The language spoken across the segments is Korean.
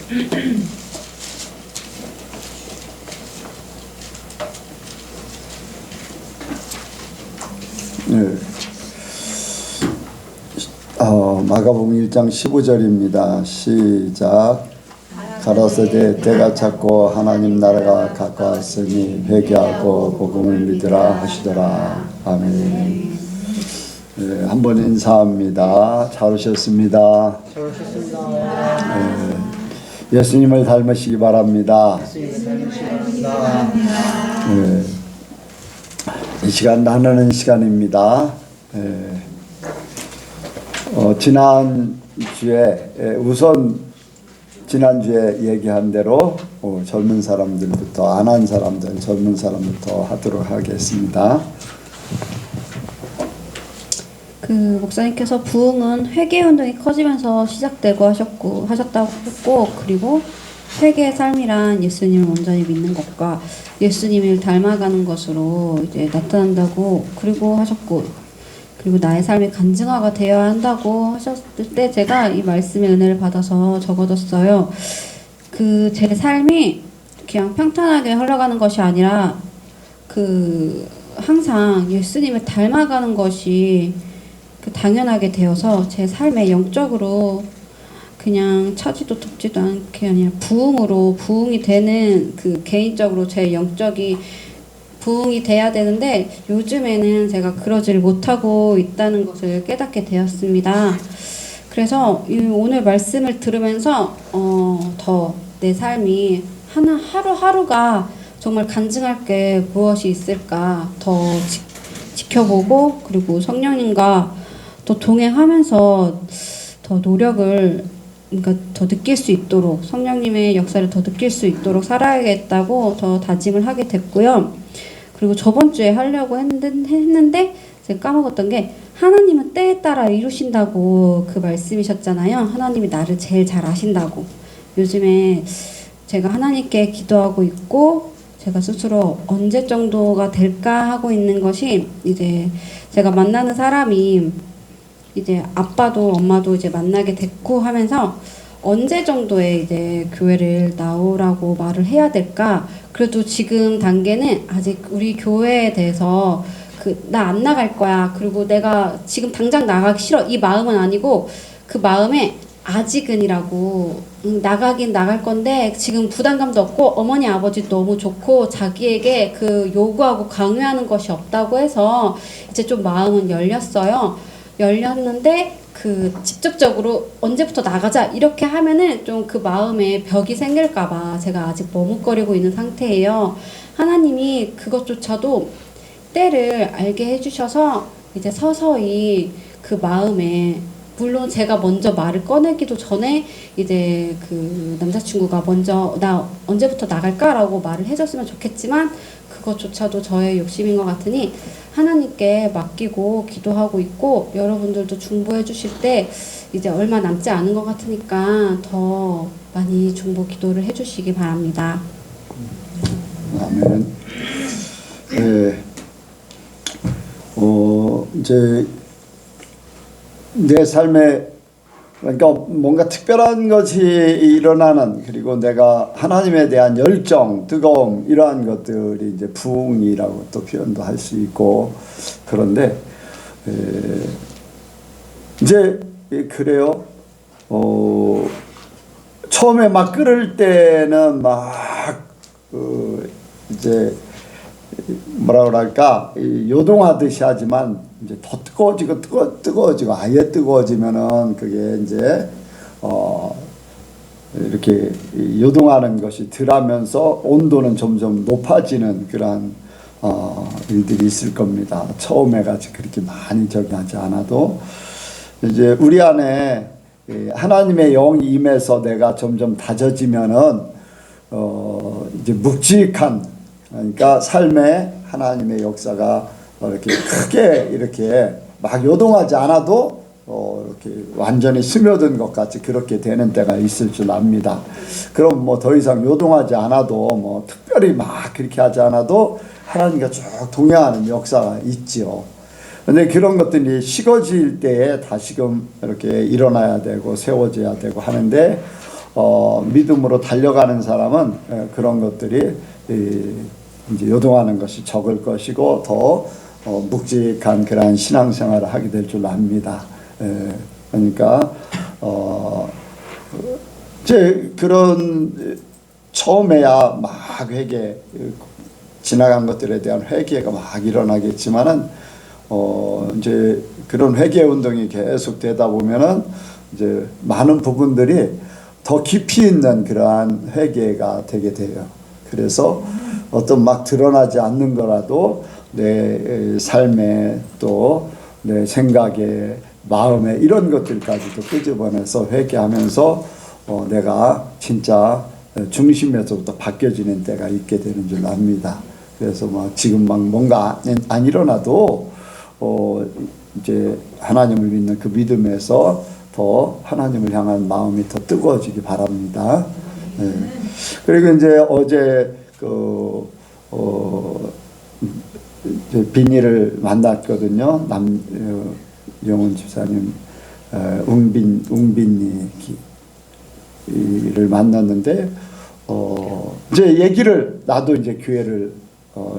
네. 마가복음 1장 15절입니다. 시작. 가라사대 때가 찼고 하나님 나라가 가까웠으니 회개하고 복음을 믿으라 하시더라. 아멘. 네, 한번 인사합니다. 잘 오셨습니다. 잘 오셨습니다. 네, 예수님을 닮으시기 바랍니다. 네, 이 시간 나누는 시간입니다. 네, 지난주에 얘기한 대로 젊은 사람들부터, 안 한 사람들, 젊은 사람부터 하도록 하겠습니다. 목사님께서 부흥은 회개 운동이 커지면서 시작되고 하셨다고 했고, 그리고 회개의 삶이란 예수님을 온전히 믿는 것과 예수님을 닮아가는 것으로 이제 나타난다고 그리고 하셨고, 그리고 나의 삶이 간증화가 되어야 한다고 하셨을 때 제가 이 말씀의 은혜를 받아서 적어뒀어요. 제 삶이 그냥 평탄하게 흘러가는 것이 아니라 항상 예수님을 닮아가는 것이 당연하게 되어서 제 삶에 영적으로 그냥 차지도 덥지도 않게 아니라 부흥이 되는 개인적으로 제 영적이 부흥이 돼야 되는데 요즘에는 제가 그러지를 못하고 있다는 것을 깨닫게 되었습니다. 그래서 오늘 말씀을 들으면서 더 내 삶이 하루하루가 정말 간증할 게 무엇이 있을까 더 지켜보고, 그리고 성령님과 더 동행하면서 더 노력을 더 느낄 수 있도록, 성령님의 역사를 더 느낄 수 있도록 살아야겠다고 더 다짐을 하게 됐고요. 그리고 저번 주에 하려고 했는데 제가 까먹었던 게, 하나님은 때에 따라 이루신다고 말씀이셨잖아요. 하나님이 나를 제일 잘 아신다고. 요즘에 제가 하나님께 기도하고 있고, 제가 스스로 언제 정도가 될까 하고 있는 것이, 이제 제가 만나는 사람이 이제 아빠도 엄마도 이제 만나게 됐고 하면서 언제 정도에 이제 교회를 나오라고 말을 해야 될까? 그래도 지금 단계는 아직 우리 교회에 대해서 나 안 나갈 거야, 그리고 내가 지금 당장 나가기 싫어, 이 마음은 아니고, 그 마음에 아직은이라고, 나가긴 나갈 건데 지금 부담감도 없고 어머니 아버지 너무 좋고 자기에게 요구하고 강요하는 것이 없다고 해서 이제 좀 마음은 열렸는데 직접적으로 언제부터 나가자 이렇게 하면은 좀 마음에 벽이 생길까봐 제가 아직 머뭇거리고 있는 상태예요. 하나님이 그것조차도 때를 알게 해주셔서 이제 서서히 마음에, 물론 제가 먼저 말을 꺼내기도 전에 이제 남자친구가 먼저 나 언제부터 나갈까라고 말을 해줬으면 좋겠지만, 그것조차도 저의 욕심인 것 같으니 하나님께 맡기고 기도하고 있고, 여러분들도 중보해 주실 때 이제 얼마 남지 않은 것 같으니까 더 많이 중보 기도를 해주시기 바랍니다. 아멘. 네. 이제 내 삶에, 그러니까 뭔가 특별한 것이 일어나는, 그리고 내가 하나님에 대한 열정, 뜨거움, 이러한 것들이 이제 부흥이라고 또 표현도 할 수 있고, 그런데 이제 그래요. 처음에 막 끓을 때는 이제 뭐라 그럴까, 요동하듯이 하지만 이제 더 뜨거워지고 아예 뜨거워지면은 그게 이제 이렇게 요동하는 것이 덜하면서 온도는 점점 높아지는 그런 일들이 있을 겁니다. 처음에 같이 그렇게 많이 하지 않아도 이제 우리 안에 하나님의 영이 임해서 내가 점점 다져지면은 이제 묵직한, 그러니까 삶에 하나님의 역사가 이렇게 크게 이렇게 막 요동하지 않아도 이렇게 완전히 스며든 것 같이 그렇게 되는 때가 있을 줄 압니다. 그럼 뭐 더 이상 요동하지 않아도, 뭐 특별히 막 그렇게 하지 않아도 하나님과 쭉 동행하는 역사가 있지요. 근데 그런 것들이 식어질 때에 다시금 이렇게 일어나야 되고 세워져야 되고 하는데, 믿음으로 달려가는 사람은 그런 것들이 이제 요동하는 것이 적을 것이고 더 묵직한 그러한 신앙생활을 하게 될 줄 압니다. 그러니까 제 그런 처음에야 막 회개 지나간 것들에 대한 회개가 막 일어나겠지만은 이제 그런 회개 운동이 계속 되다 보면은 이제 많은 부분들이 더 깊이 있는 그러한 회개가 되게 돼요. 그래서 어떤 막 드러나지 않는 거라도 내 삶에 또 내 생각에 마음에 이런 것들까지도 끄집어내서 회개하면서 내가 진짜 중심에서부터 바뀌어지는 때가 있게 되는 줄 압니다. 그래서 막 지금 막 뭔가 안 일어나도 이제 하나님을 믿는 그 믿음에서 더 하나님을 향한 마음이 더 뜨거워지기 바랍니다. 그리고 이제 어제 빈이를 만났거든요. 영훈 집사님, 웅빈이를 만났는데 이제 얘기를 나도 이제 교회를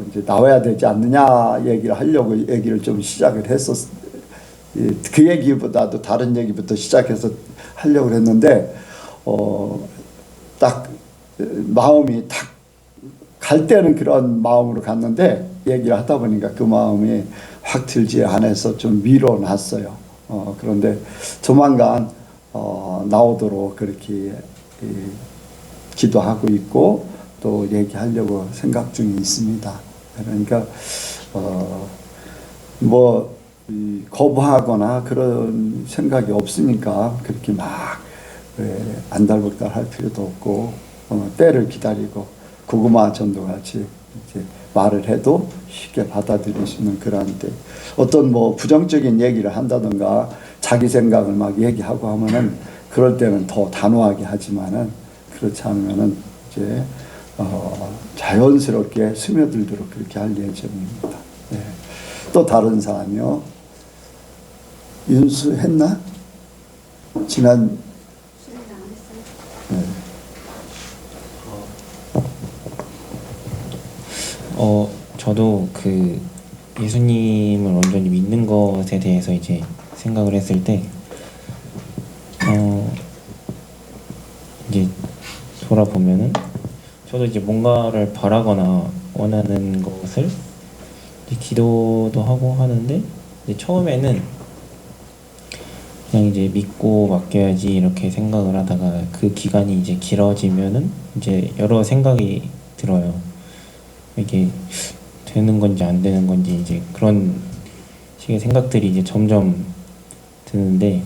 이제 나와야 되지 않느냐 얘기를 하려고 얘기를 좀 시작을 했었. 그 얘기보다도 다른 얘기부터 시작해서 하려고 했는데 딱 마음이 딱 갈 때는 그런 마음으로 갔는데 얘기를 하다 보니까 그 마음이 확 들지 않아서 좀 미뤄놨어요. 그런데 조만간 나오도록 그렇게 기도하고 있고 또 얘기하려고 생각 중에 있습니다. 그러니까 뭐 거부하거나 그런 생각이 없으니까 그렇게 막 안달복달 할 필요도 없고 때를 기다리고 고구마 전도 같이 이제 말을 해도 쉽게 받아들이시는 그런 때 어떤 뭐 부정적인 얘기를 한다던가 자기 생각을 막 얘기하고 하면은 그럴 때는 더 단호하게 하지만은 그렇지 않으면은 이제 자연스럽게 스며들도록 그렇게 할 예정입니다. 네. 또 다른 사람이요. 윤수 했나? 지난 네. 저도 그 예수님을 온전히 믿는 것에 대해서 이제 생각을 했을 때, 이제 돌아보면은 저도 이제 뭔가를 바라거나 원하는 것을 이제 기도도 하고 하는데, 이제 처음에는 그냥 이제 믿고 맡겨야지 이렇게 생각을 하다가 그 기간이 이제 길어지면은 이제 여러 생각이 들어요. 이게 되는 건지 안 되는 건지 이제 그런 식의 생각들이 이제 점점 드는데,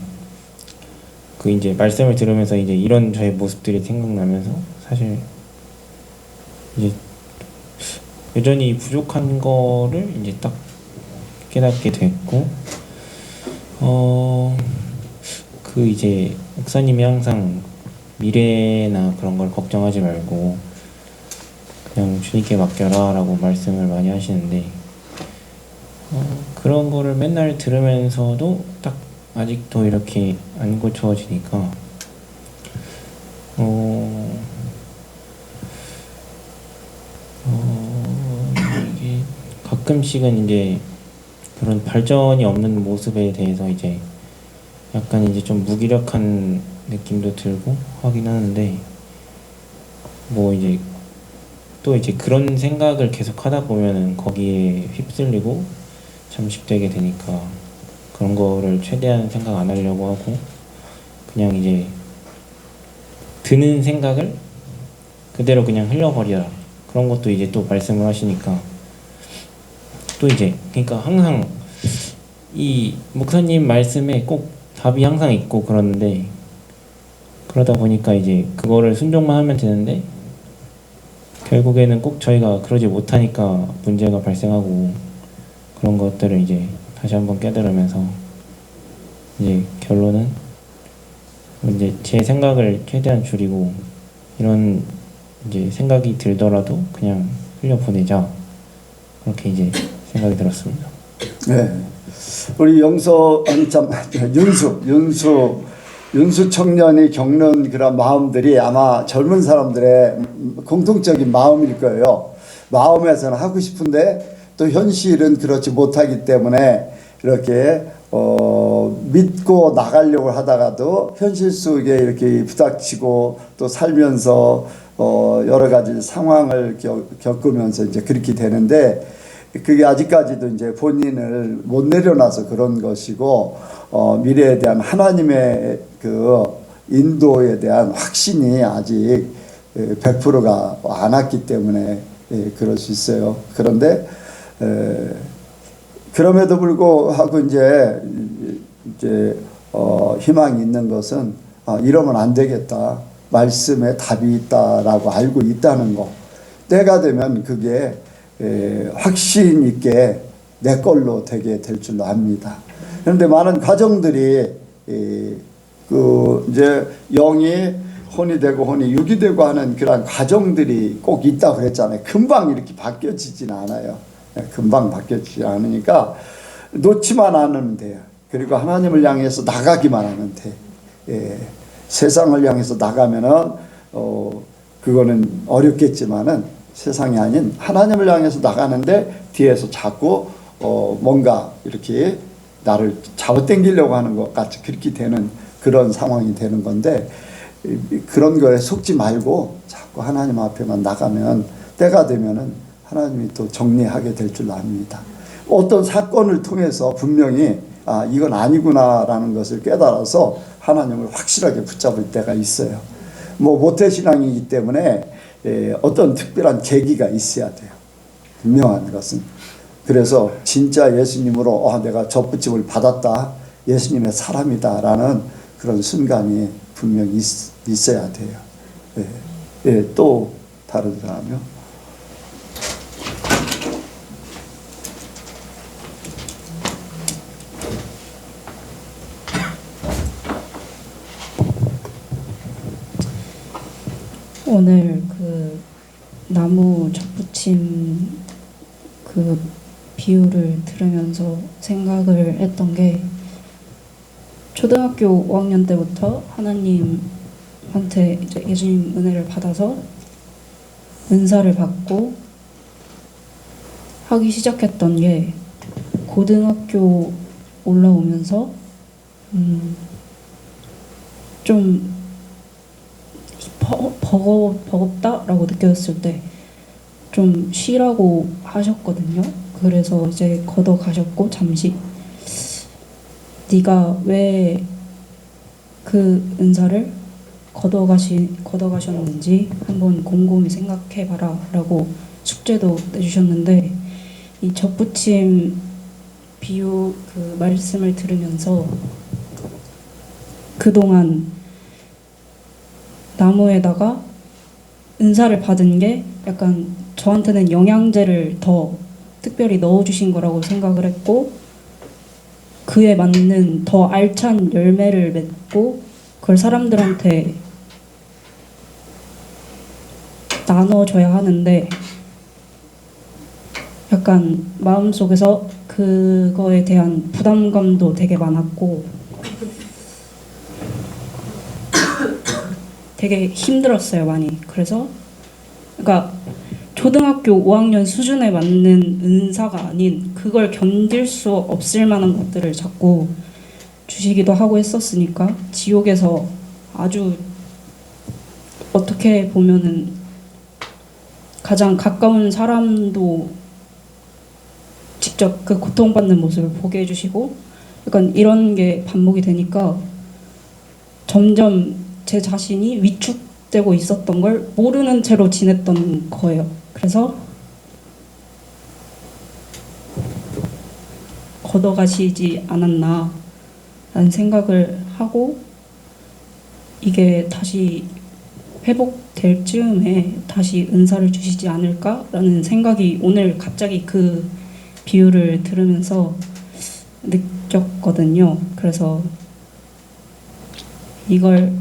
그 이제 말씀을 들으면서 이제 이런 저의 모습들이 생각나면서 사실 이제 여전히 부족한 거를 이제 딱 깨닫게 됐고, 그 이제 목사님이 항상 미래나 그런 걸 걱정하지 말고 그냥 주님께 맡겨라 라고 말씀을 많이 하시는데, 그런 거를 맨날 들으면서도 딱 아직도 이렇게 안 고쳐지니까 이게 가끔씩은 이제 그런 발전이 없는 모습에 대해서 이제 약간 이제 좀 무기력한 느낌도 들고 하긴 하는데, 뭐 이제 또 이제 그런 생각을 계속 하다 보면은 거기에 휩쓸리고 잠식되게 되니까 그런 거를 최대한 생각 안 하려고 하고 그냥 이제 드는 생각을 그대로 그냥 흘려버리라, 그런 것도 이제 또 말씀을 하시니까 또 이제 그러니까 항상 이 목사님 말씀에 꼭 답이 항상 있고 그러는데, 그러다 보니까 이제 그거를 순종만 하면 되는데 결국에는 꼭 저희가 그러지 못하니까 문제가 발생하고, 그런 것들을 이제 다시 한번 깨달으면서 이제 결론은 이제 제 생각을 최대한 줄이고 이런 이제 생각이 들더라도 그냥 흘려보내자, 그렇게 이제 생각이 들었습니다. 네. 우리 윤수 윤수 청년이 겪는 그런 마음들이 아마 젊은 사람들의 공통적인 마음일 거예요. 마음에서는 하고 싶은데 또 현실은 그렇지 못하기 때문에 이렇게 믿고 나가려고 하다가도 현실 속에 이렇게 부닥치고 또 살면서 여러 가지 상황을 겪으면서 이제 그렇게 되는데, 그게 아직까지도 이제 본인을 못 내려놔서 그런 것이고, 미래에 대한 하나님의 그 인도에 대한 확신이 아직 100%가 안 왔기 때문에 그럴 수 있어요. 그런데 그럼에도 불구하고 이제 희망이 있는 것은 이러면 안 되겠다. 말씀에 답이 있다라고 알고 있다는 거. 때가 되면 그게 확신 있게 내 걸로 되게 될 줄로 압니다. 그런데 많은 가정들이 그 이제 영이 혼이 되고 혼이 육이 되고 하는 그런 가정들이 꼭 있다 그랬잖아요. 금방 이렇게 바뀌어지진 않아요. 금방 바뀌어지지 않으니까 놓지만 않으면 돼요. 그리고 하나님을 향해서 나가기만 하면 돼. 세상을 향해서 나가면은 그거는 어렵겠지만은 세상이 아닌 하나님을 향해서 나가는데 뒤에서 자꾸 뭔가 이렇게 나를 잡아당기려고 하는 것 같이 그렇게 되는 그런 상황이 되는 건데, 그런 거에 속지 말고 자꾸 하나님 앞에만 나가면 때가 되면은 하나님이 또 정리하게 될 줄 압니다. 어떤 사건을 통해서 분명히 이건 아니구나라는 것을 깨달아서 하나님을 확실하게 붙잡을 때가 있어요. 뭐 모태신앙이기 때문에 어떤 특별한 계기가 있어야 돼요. 분명한 것은. 그래서 진짜 예수님으로 내가 접붙임을 받았다, 예수님의 사람이다라는 그런 순간이 분명히 있어야 돼요. 또 다른 사람이요? 오늘 그 나무 접붙임 그 비유를 들으면서 생각을 했던 게, 초등학교 5학년 때부터 하나님한테 이제 예수님 은혜를 받아서 은사를 받고 하기 시작했던 게, 고등학교 올라오면서 좀 버겁다라고 느꼈을 때 좀 쉬라고 하셨거든요. 그래서 이제 걷어가셨고, 잠시 네가 왜 그 은사를 걷어가셨는지 한번 곰곰이 생각해봐라 라고 숙제도 내주셨는데, 이 접붙임 비유 그 말씀을 들으면서 그동안 나무에다가 은사를 받은 게 약간 저한테는 영양제를 더 특별히 넣어주신 거라고 생각을 했고, 그에 맞는 더 알찬 열매를 맺고 그걸 사람들한테 나눠줘야 하는데, 약간 마음속에서 그거에 대한 부담감도 되게 많았고 되게 힘들었어요, 많이. 그래서 그러니까 초등학교 5학년 수준에 맞는 은사가 아닌 그걸 견딜 수 없을 만한 것들을 자꾸 주시기도 하고 했었으니까, 지옥에서 아주 어떻게 보면은 가장 가까운 사람도 직접 그 고통받는 모습을 보게 해주시고, 약간 이런 게 반복이 되니까 점점 제 자신이 위축되고 있었던 걸 모르는 채로 지냈던 거예요. 그래서 걷어가시지 않았나 라는 생각을 하고, 이게 다시 회복될 즈음에 다시 은사를 주시지 않을까라는 생각이 오늘 갑자기 그 비유를 들으면서 느꼈거든요. 그래서 이걸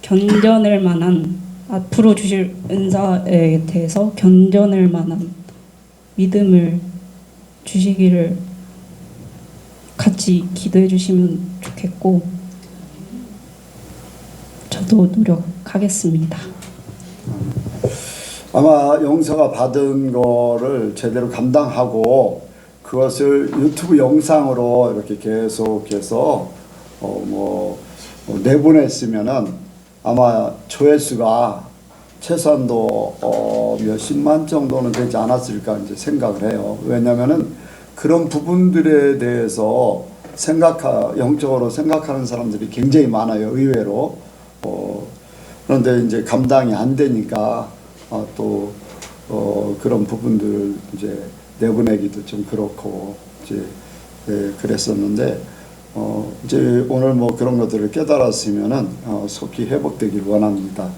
견뎌낼 만한, 앞으로 주실 은사에 대해서 견뎌낼 만한 믿음을 주시기를 같이 기도해 주시면 좋겠고, 저도 노력하겠습니다. 아마 용서가 받은 거를 제대로 감당하고 그것을 유튜브 영상으로 이렇게 계속해서 내보냈으면은 아마 조회수가 최소한도 몇십만 정도는 되지 않았을까 이제 생각을 해요. 왜냐면은 그런 부분들에 대해서 영적으로 생각하는 사람들이 굉장히 많아요, 의외로. 그런데 이제 감당이 안 되니까 그런 부분들을 이제 내보내기도 좀 그렇고 이제 그랬었는데 이제 오늘 뭐 그런 것들을 깨달았으면은 속히 회복되길 원합니다.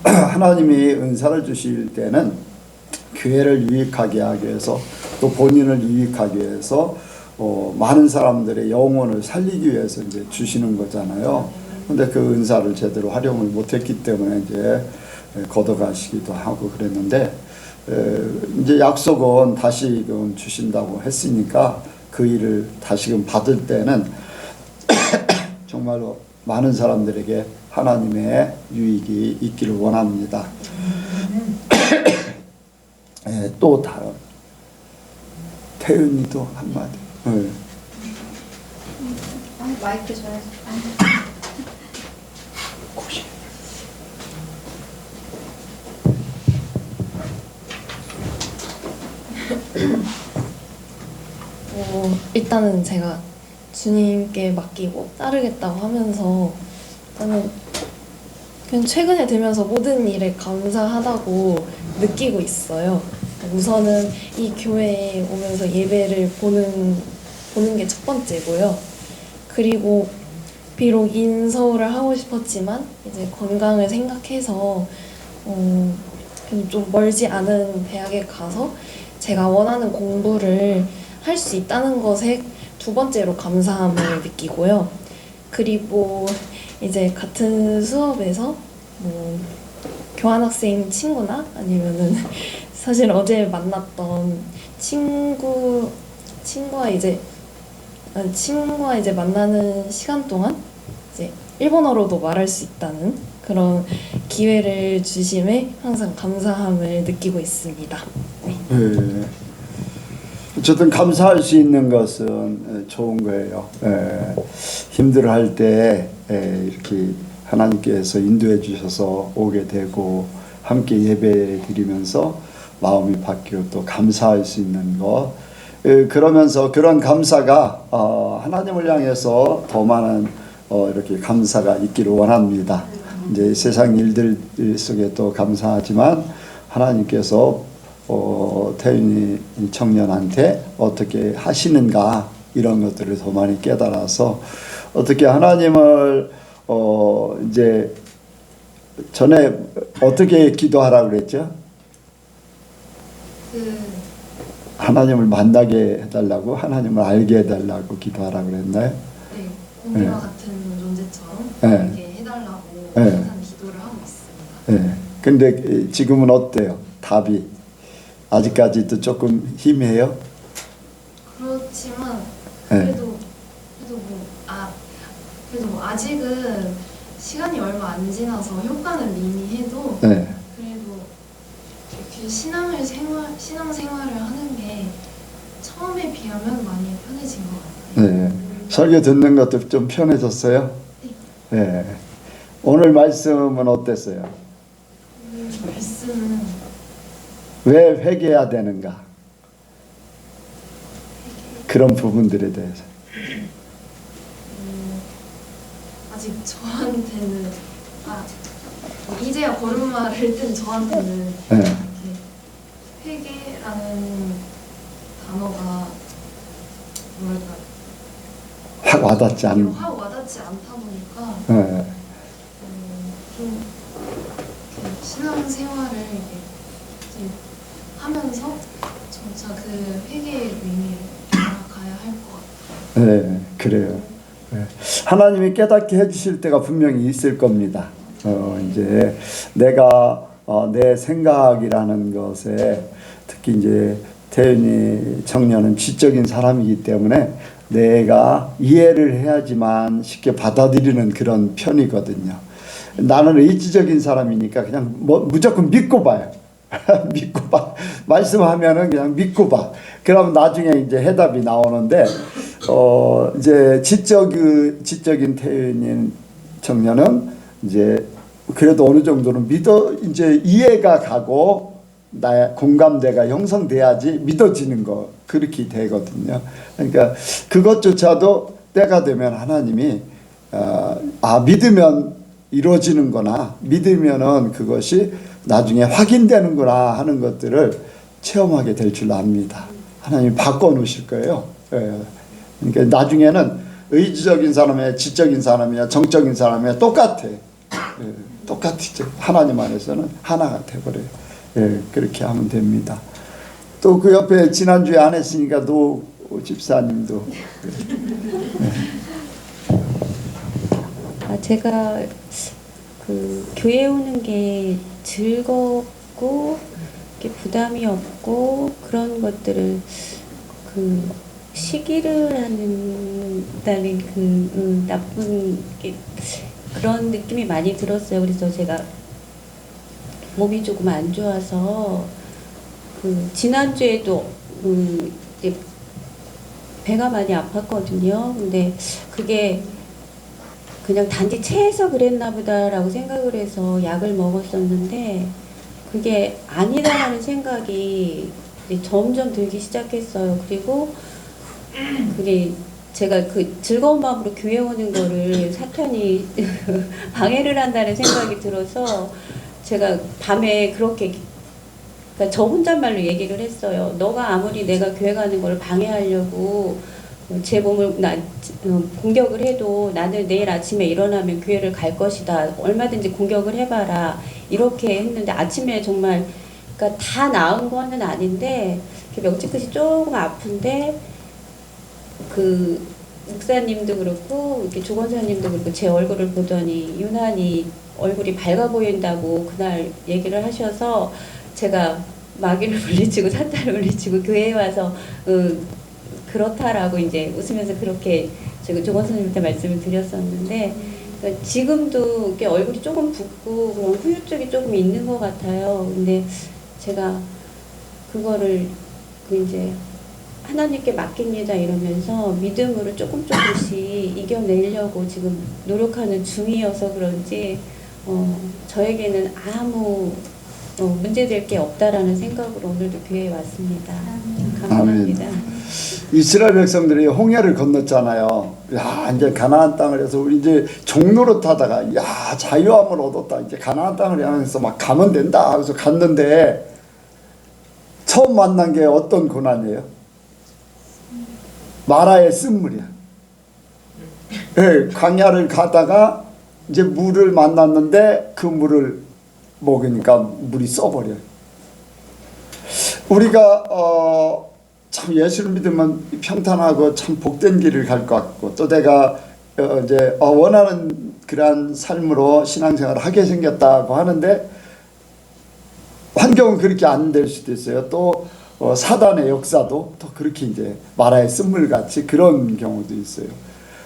하나님이 은사를 주실 때는 교회를 유익하게 하기 위해서 또 본인을 유익하기 위해서 많은 사람들의 영혼을 살리기 위해서 이제 주시는 거잖아요. 근데 그 은사를 제대로 활용을 못했기 때문에 이제 걷어가시기도 하고 그랬는데 이제 약속은 다시금 주신다고 했으니까 그 일을 다시금 받을 때는 정말로 많은 사람들에게 하나님의 유익이 있기를 원합니다. 또 다른 태윤이도 한마디. 마이크 줘야지. 일단은 제가 주님께 맡기고 따르겠다고 하면서 저는 그냥 최근에 들면서 모든 일에 감사하다고 느끼고 있어요. 우선은 이 교회에 오면서 예배를 보는 게 첫 번째고요. 그리고 비록 인서울을 하고 싶었지만 이제 건강을 생각해서 좀 멀지 않은 대학에 가서 제가 원하는 공부를 할 수 있다는 것에 두 번째로 감사함을 느끼고요. 그리고 이제 같은 수업에서 교환학생 친구나 아니면은 사실 어제 만났던 친구와 이제 만나는 시간 동안 이제 일본어로도 말할 수 있다는 그런 기회를 주심에 항상 감사함을 느끼고 있습니다. 네. 어쨌든 감사할 수 있는 것은 좋은 거예요. 힘들어할 때 이렇게 하나님께서 인도해 주셔서 오게 되고 함께 예배 드리면서 마음이 바뀌고 또 감사할 수 있는 것. 그러면서 그런 감사가 하나님을 향해서 더 많은 이렇게 감사가 있기를 원합니다. 이제 세상 일들 속에 또 감사하지만 하나님께서 태윤이 청년한테 어떻게 하시는가 이런 것들을 더 많이 깨달아서 어떻게 하나님을 이제 전에 어떻게 기도하라고 그랬죠? 하나님을 만나게 해달라고, 하나님을 알게 해달라고 기도하라고 그랬나요? 네, 공기와 같은 존재처럼 알게 해달라고 항상 기도를 하고 있습니다. 근데 지금은 어때요? 답이 아직까지도 조금 희미해요? 그렇지만 그래도 아직은 시간이 얼마 안 지나서 효과는 미미해도 그래도 이렇게 신앙생활을 하는 게 처음에 비하면 많이 편해진 것 같아요. 설교 듣는 것도 좀 편해졌어요? 네. 오늘 말씀은 어땠어요? 말씀은 왜 회개해야 되는가? 그런 부분들에 대해서. 아직 저한테는 이제야 걸음마를 뜬 저한테는 이렇게 회개라는 단어가 뭐랄까 확 와닿지 않는. 확 와닿지 않다 보니까 좀 이렇게 신앙생활을 이제 하면서 점차 그 회개의 의미를 알아가야 할 것 같아요. 그래요. 하나님이 깨닫게 해주실 때가 분명히 있을 겁니다. 이제 내가 내 생각이라는 것에 특히 이제 태윤이 청년은 지적인 사람이기 때문에 내가 이해를 해야지만 쉽게 받아들이는 그런 편이거든요. 나는 의지적인 사람이니까 그냥 뭐 무조건 믿고 봐요. 믿고 봐. 말씀하면은 그냥 믿고 봐. 그러면 나중에 이제 해답이 나오는데, 이제 지적인 태연인 청년은 이제 그래도 어느 정도는 이제 이해가 가고 나의 공감대가 형성돼야지 믿어지는 거, 그렇게 되거든요. 그러니까 그것조차도 때가 되면 하나님이 믿으면 이루어지는구나, 믿으면은 그것이 나중에 확인되는구나 하는 것들을 체험하게 될 줄 압니다. 하나님이 바꿔놓으실 거예요. 예. 그러니까 나중에는 의지적인 사람이야, 지적인 사람이야, 정적인 사람이야 똑같아. 예. 똑같죠. 하나님 안에서는 하나가 돼버려요. 예. 그렇게 하면 됩니다. 또 그 옆에 지난주에 안 했으니까 노 집사님도. 제가 그 교회 오는 게 즐겁고 부담이 없고 그런 것들을 그 시기를 한다는 그 나쁜 그런 느낌이 많이 들었어요. 그래서 제가 몸이 조금 안 좋아서 그 지난주에도 이제 배가 많이 아팠거든요. 근데 그게 그냥 단지 체해서 그랬나 보다라고 생각을 해서 약을 먹었었는데 그게 아니다라는 생각이 이제 점점 들기 시작했어요. 그리고 그게 제가 그 즐거운 마음으로 교회 오는 거를 사탄이 방해를 한다는 생각이 들어서 제가 밤에 그렇게, 그러니까 저 혼잣말로 얘기를 했어요. 너가 아무리 내가 교회 가는 걸 방해하려고 제 몸을 공격을 해도 나는 내일 아침에 일어나면 교회를 갈 것이다. 얼마든지 공격을 해봐라. 이렇게 했는데 아침에 정말, 그러니까 다 나은 거는 아닌데 명치 끝이 조금 아픈데 그 목사님도 그렇고 이렇게 조건사님도 그렇고 제 얼굴을 보더니 유난히 얼굴이 밝아 보인다고 그날 얘기를 하셔서 제가 마귀를 물리치고 사탄을 물리치고 교회에 와서 그렇다라고 이제 웃으면서 그렇게 제가 조건사님한테 말씀을 드렸었는데 그러니까 지금도 이렇게 얼굴이 조금 붓고 그런 후유증이 조금 있는 것 같아요. 근데 제가 그거를 이제 하나님께 맡깁니다 이러면서 믿음으로 조금씩 이겨내려고 지금 노력하는 중이어서 그런지 저에게는 아무 문제될 게 없다라는 생각으로 오늘도 교회에 왔습니다. 감사합니다. 이스라엘 백성들이 홍해를 건넜잖아요. 야, 이제 가나안 땅을 해서 우리 이제 종로로 타다가 야, 자유함을 얻었다. 이제 가나안 땅을 향해서 막 가면 된다. 그래서 갔는데 처음 만난 게 어떤 고난이에요? 마라의 쓴물이야. 네, 광야를 가다가 이제 물을 만났는데 그 물을 먹으니까 물이 써버려요. 우리가 참 예수를 믿으면 평탄하고 참 복된 길을 갈 것 같고 또 내가 이제 원하는 그러한 삶으로 신앙생활을 하게 생겼다고 하는데 환경은 그렇게 안 될 수도 있어요. 또 사단의 역사도 또 그렇게 이제 마라의 쓴물 같이 그런 경우도 있어요.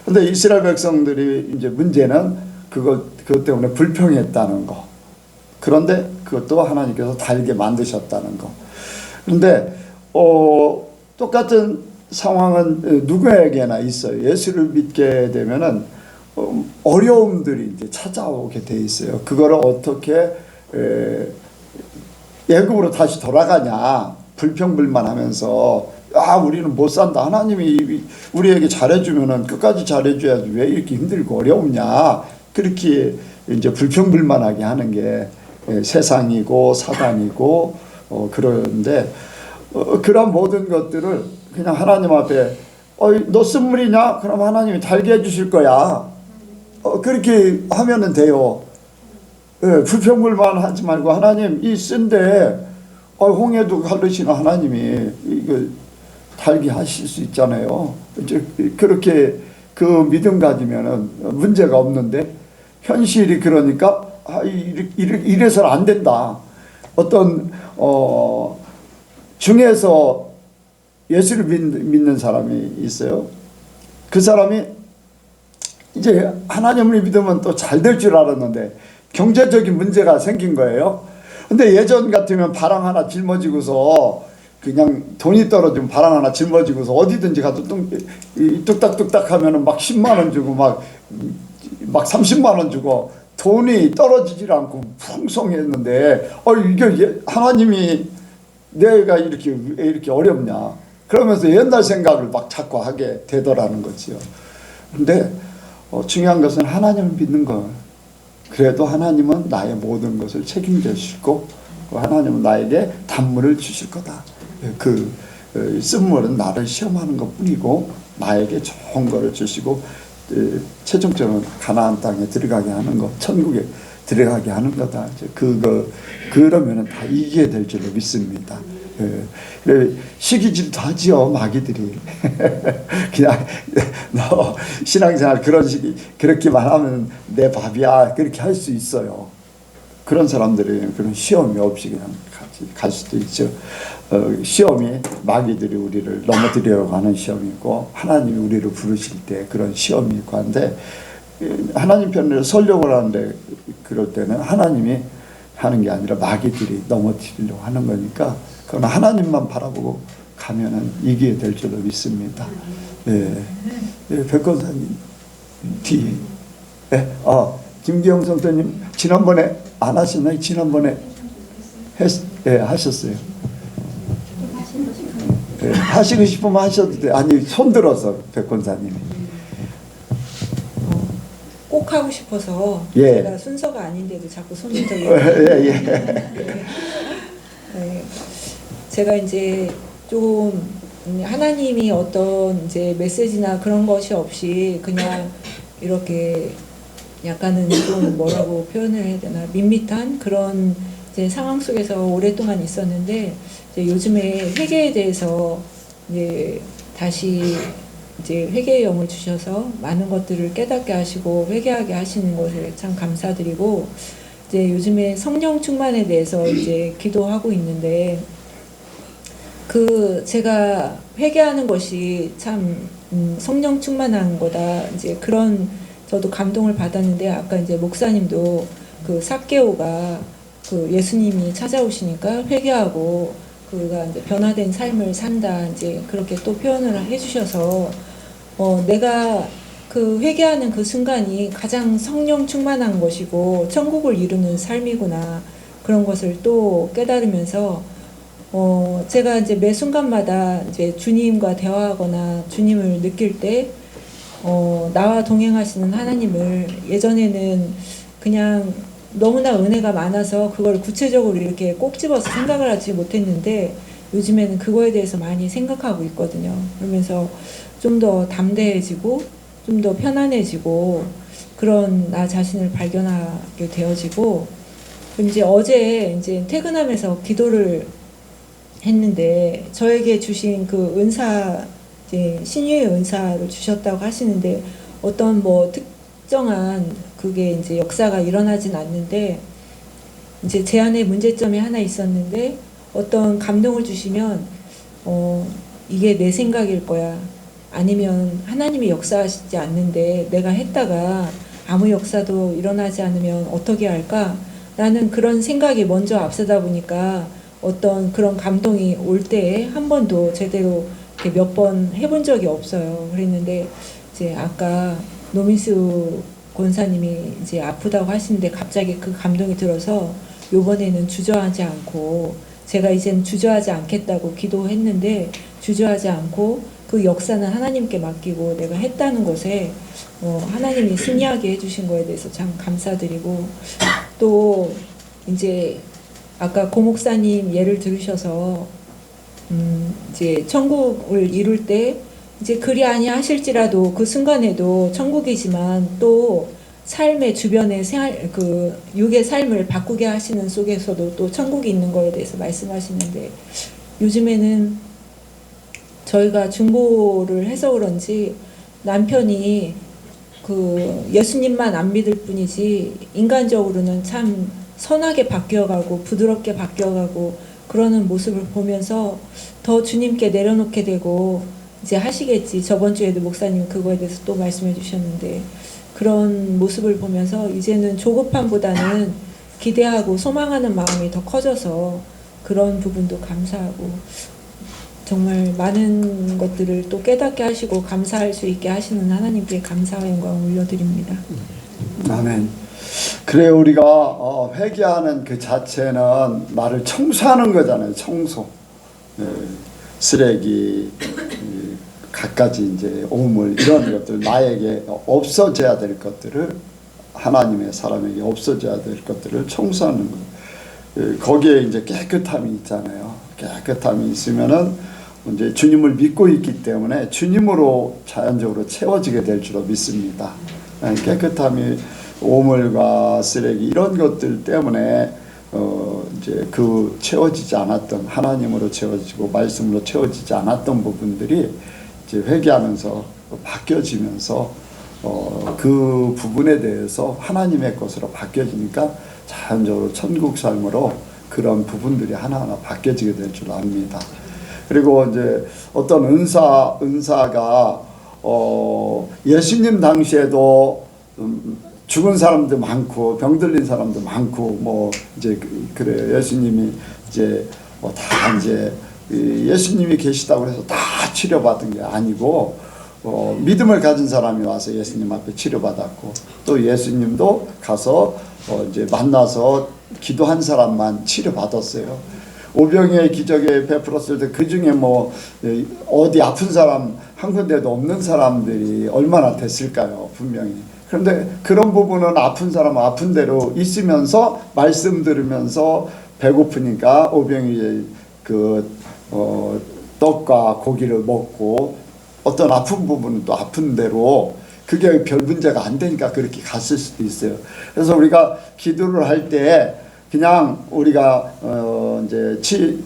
그런데 이스라엘 백성들이 이제 문제는 그것 때문에 불평했다는 거. 그런데 그것도 하나님께서 달게 만드셨다는 거. 그런데 똑같은 상황은 누구에게나 있어요. 예수를 믿게 되면은 어려움들이 이제 찾아오게 돼 있어요. 그거를 어떻게 애굽으로 다시 돌아가냐, 불평불만하면서 우리는 못 산다. 하나님이 우리에게 잘해주면은 끝까지 잘해줘야지 왜 이렇게 힘들고 어려우냐. 그렇게 이제 불평불만하게 하는 게 세상이고 사단이고 그런데 그런 모든 것들을 그냥 하나님 앞에 너 쓴물이냐? 그럼 하나님이 달게 해주실 거야. 그렇게 하면은 돼요. 불평불만 하지 말고 하나님 이 쓴데 홍해도 가르치는 하나님이 이거 달게 하실 수 있잖아요. 이제 그렇게 그 믿음 가지면은 문제가 없는데 현실이 그러니까 이래서는 안 된다. 어떤 중에서 예수를 믿는 사람이 있어요. 그 사람이 이제 하나님을 믿으면 또 잘 될 줄 알았는데 경제적인 문제가 생긴 거예요. 근데 예전 같으면 바람 하나 짊어지고서 그냥 돈이 떨어지면 바람 하나 짊어지고서 어디든지 가서 뚝딱뚝딱 하면은 막 10만 원 주고 막 30만 원 주고 돈이 떨어지질 않고 풍성했는데 이게 하나님이 내가 왜 이렇게 어렵냐 그러면서 옛날 생각을 막 자꾸 하게 되더라는 거지요. 근데 중요한 것은 하나님을 믿는 거. 그래도 하나님은 나의 모든 것을 책임져 주시고 하나님은 나에게 단물을 주실 거다. 그 쓴물은 나를 시험하는 것뿐이고 나에게 좋은 거를 주시고 최종적으로 가나안 땅에 들어가게 하는 것, 천국에 들어가게 하는 거다. 그러면은 다 이기게 될 줄로 믿습니다. 시기질도 하지요, 마귀들이. 그냥 너 신앙생활 그렇게만 하면 내 밥이야 그렇게 할 수 있어요. 그런 사람들이 그런 시험이 없이 그냥 갈 수도 있죠. 시험이 마귀들이 우리를 넘어뜨리려고 하는 시험이고 하나님이 우리를 부르실 때 그런 시험이 있고 한데 하나님 편으로 설령을 하는데 그럴 때는 하나님이 하는 게 아니라 마귀들이 넘어뜨리려고 하는 거니까 그건 하나님만 바라보고 가면은 이기게 될 줄로 믿습니다. 네, 백권사님 뒤. 네, 김기영 성도님 지난번에 안 하셨나요? 지난번에 하셨어요. 하시고 싶으면 하셔도 돼. 아니 손 들어서 백권사님이. 꼭 하고 싶어서 예. 제가 순서가 아닌데도 자꾸 손을 들고 네. 제가 이제 좀 하나님이 어떤 이제 메시지나 그런 것이 없이 그냥 이렇게 약간은 좀 뭐라고 표현을 해야 되나 밋밋한 그런 이제 상황 속에서 오랫동안 있었는데 이제 요즘에 회개에 대해서 이제 다시 이제 회개의 영을 주셔서 많은 것들을 깨닫게 하시고 회개하게 하시는 것을 참 감사드리고 이제 요즘에 성령 충만에 대해서 이제 기도하고 있는데 제가 회개하는 것이 참 성령 충만한 거다 이제 그런 저도 감동을 받았는데 아까 이제 목사님도 그 삭개오가 그 예수님이 찾아오시니까 회개하고 그가 이제 변화된 삶을 산다 이제 그렇게 또 표현을 해주셔서 내가 그 회개하는 그 순간이 가장 성령 충만한 것이고 천국을 이루는 삶이구나 그런 것을 또 깨달으면서 제가 이제 매 순간마다 이제 주님과 대화하거나 주님을 느낄 때 나와 동행하시는 하나님을 예전에는 그냥 너무나 은혜가 많아서 그걸 구체적으로 이렇게 꼭 집어서 생각을 하지 못했는데 요즘에는 그거에 대해서 많이 생각하고 있거든요. 그러면서 좀 더 담대해지고 좀 더 편안해지고 그런 나 자신을 발견하게 되어지고 이제 어제 이제 퇴근하면서 기도를 했는데 저에게 주신 그 은사 이제 신유의 은사를 주셨다고 하시는데 어떤 뭐 특정한 그게 이제 역사가 일어나진 않는데 이제 제 안에 문제점이 하나 있었는데 어떤 감동을 주시면 이게 내 생각일 거야 아니면 하나님이 역사하시지 않는데 내가 했다가 아무 역사도 일어나지 않으면 어떻게 할까 라는 그런 생각이 먼저 앞서다 보니까 어떤 그런 감동이 올 때에 한 번도 제대로 몇 번 해본 적이 없어요. 그랬는데 이제 아까 노민수 권사님이 이제 아프다고 하시는데 갑자기 그 감동이 들어서 요번에는 주저하지 않고 제가 이젠 주저하지 않겠다고 기도했는데 주저하지 않고 그 역사는 하나님께 맡기고 내가 했다는 것에 하나님이 승리하게 해주신 거에 대해서 참 감사드리고 또 이제 아까 고 목사님 예를 들으셔서 이제 천국을 이룰 때 이제 그리 아니하실지라도 그 순간에도 천국이지만 또 삶의 주변의 생활 그 육의 삶을 바꾸게 하시는 속에서도 또 천국이 있는 거에 대해서 말씀하시는데 요즘에는 저희가 중보를 해서 그런지 남편이 그 예수님만 안 믿을 뿐이지 인간적으로는 참 선하게 바뀌어가고 부드럽게 바뀌어가고 그러는 모습을 보면서 더 주님께 내려놓게 되고 이제 하시겠지. 저번 주에도 목사님 그거에 대해서 또 말씀해 주셨는데 그런 모습을 보면서 이제는 조급함보다는 기대하고 소망하는 마음이 더 커져서 그런 부분도 감사하고 정말 많은 것들을 또 깨닫게 하시고 감사할 수 있게 하시는 하나님께 감사와 영광을 올려드립니다. 아멘. 그래 우리가 회개하는 그 자체는 나를 청소하는 거잖아요. 청소. 쓰레기, 갖가지 이제 오물 이런 것들 나에게 없어져야 될 것들을 하나님의 사람에게 없어져야 될 것들을 청소하는 거예요. 거기에 이제 깨끗함이 있잖아요. 깨끗함이 있으면은 이제 주님을 믿고 있기 때문에 주님으로 자연적으로 채워지게 될 줄로 믿습니다. 깨끗함이 오물과 쓰레기 이런 것들 때문에 이제 그 채워지지 않았던 하나님으로 채워지고 말씀으로 채워지지 않았던 부분들이 이제 회개하면서 바뀌어지면서 그 부분에 대해서 하나님의 것으로 바뀌어지니까 자연적으로 천국 삶으로 그런 부분들이 하나하나 바뀌어지게 될 줄 압니다. 그리고 이제 어떤 은사가 예수님 당시에도 죽은 사람도 많고 병들린 사람도 많고 뭐 이제 그래 예수님이 이제 뭐 다 이제 예수님이 계시다고 해서 다 치료받은 게 아니고 믿음을 가진 사람이 와서 예수님 앞에 치료받았고 또 예수님도 가서 이제 만나서 기도한 사람만 치료받았어요. 오병이의 기적에 베풀었을 때 그 중에 뭐 어디 아픈 사람 한 군데도 없는 사람들이 얼마나 됐을까요? 분명히. 그런데 그런 부분은 아픈 사람은 아픈 대로 있으면서 말씀 들으면서 배고프니까 오병이의 떡과 고기를 먹고 어떤 아픈 부분은 또 아픈 대로 그게 별 문제가 안 되니까 그렇게 갔을 수도 있어요. 그래서 우리가 기도를 할 때 그냥 우리가 이제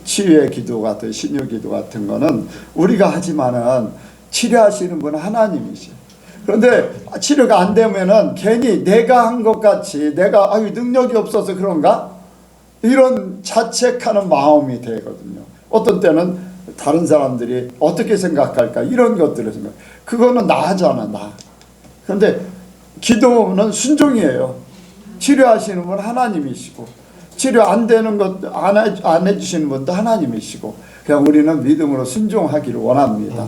치유의 기도 같은 신유 기도 같은 거는 우리가 하지만은 치료하시는 분은 하나님이시죠. 그런데 치료가 안 되면은 괜히 내가 한 것 같이 내가 능력이 없어서 그런가 이런 자책하는 마음이 되거든요. 어떤 때는 다른 사람들이 어떻게 생각할까 이런 것들을 생각. 그거는 나잖아 나. 그런데 기도는 순종이에요. 치료하시는 분 하나님이시고 치료 안 되는 것 안 해주시는 분도 하나님이시고 그냥 우리는 믿음으로 순종하기를 원합니다.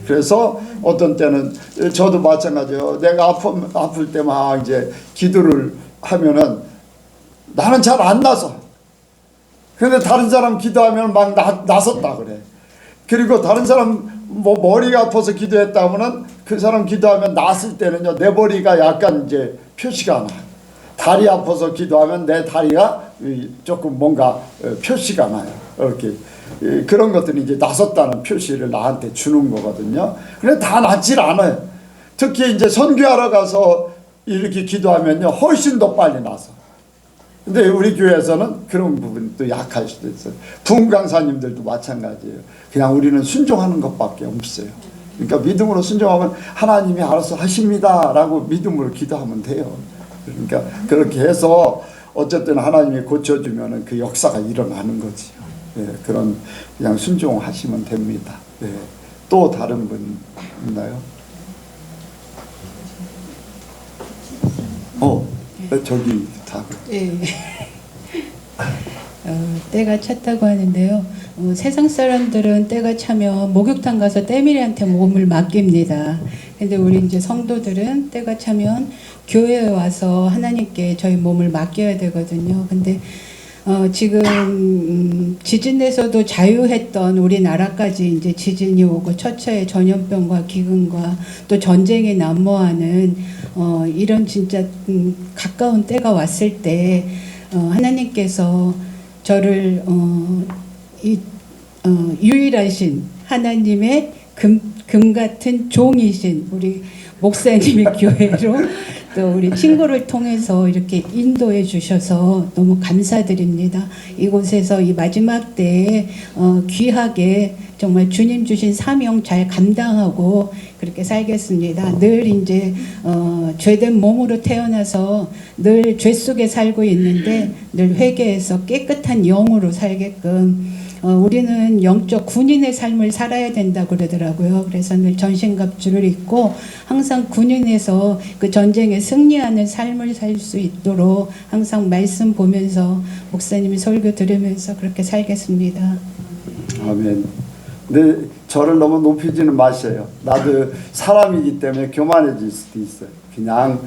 그래서 어떤 때는 저도 마찬가지예요. 내가 아플 때 막 이제 기도를 하면은 나는 잘 안 나서. 그런데 다른 사람 기도하면 막 나섰다 그래. 그리고 다른 사람 뭐 머리가 아파서 기도했다 하면은 그 사람 기도하면 났을 때는요 내 머리가 약간 이제 표시가 나. 다리 아파서 기도하면 내 다리가 조금 뭔가 표시가 나요. 이렇게 그런 것들이 이제 나섰다는 표시를 나한테 주는 거거든요. 근데 다 낫질 않아요. 특히 이제 선교하러 가서 이렇게 기도하면요 훨씬 더 빨리 나서. 근데 우리 교회에서는 그런 부분이 또 약할 수도 있어요. 부흥 강사님들도 마찬가지예요. 그냥 우리는 순종하는 것밖에 없어요. 그러니까 믿음으로 순종하면 하나님이 알아서 하십니다라고 믿음으로 기도하면 돼요. 그러니까 그렇게 해서 어쨌든 하나님이 고쳐주면은 그 역사가 일어나는 거지. 그런 그냥 순종하시면 됩니다. 또 다른 분 있나요? 저기 다. 때가 찼다고 하는데요. 세상 사람들은 때가 차면 목욕탕 가서 때밀이한테 몸을 맡깁니다. 근데 우리 이제 성도들은 때가 차면 교회에 와서 하나님께 저희 몸을 맡겨야 되거든요. 근데 지금 지진에서도 자유했던 우리나라까지 이제 지진이 오고 처처에 전염병과 기근과 또 전쟁이 난무하는 이런 진짜 가까운 때가 왔을 때 하나님께서 저를 유일하신 하나님의 금 같은 종이신 우리 목사님의 교회로 또 우리 친구를 통해서 이렇게 인도해 주셔서 너무 감사드립니다. 이곳에서 이 마지막 때에 귀하게 정말 주님 주신 사명 잘 감당하고 그렇게 살겠습니다. 늘 이제 죄된 몸으로 태어나서 늘 죄 속에 살고 있는데 늘 회개해서 깨끗한 영으로 살게끔 우리는 영적 군인의 삶을 살아야 된다고 그러더라고요. 그래서 늘 전신갑주를 입고 항상 군인에서 그 전쟁에 승리하는 삶을 살 수 있도록 항상 말씀 보면서 목사님이 설교 들으면서 그렇게 살겠습니다. 아멘. 근데 저를 너무 높이지는 마세요. 나도 사람이기 때문에 교만해질 수도 있어요. 그냥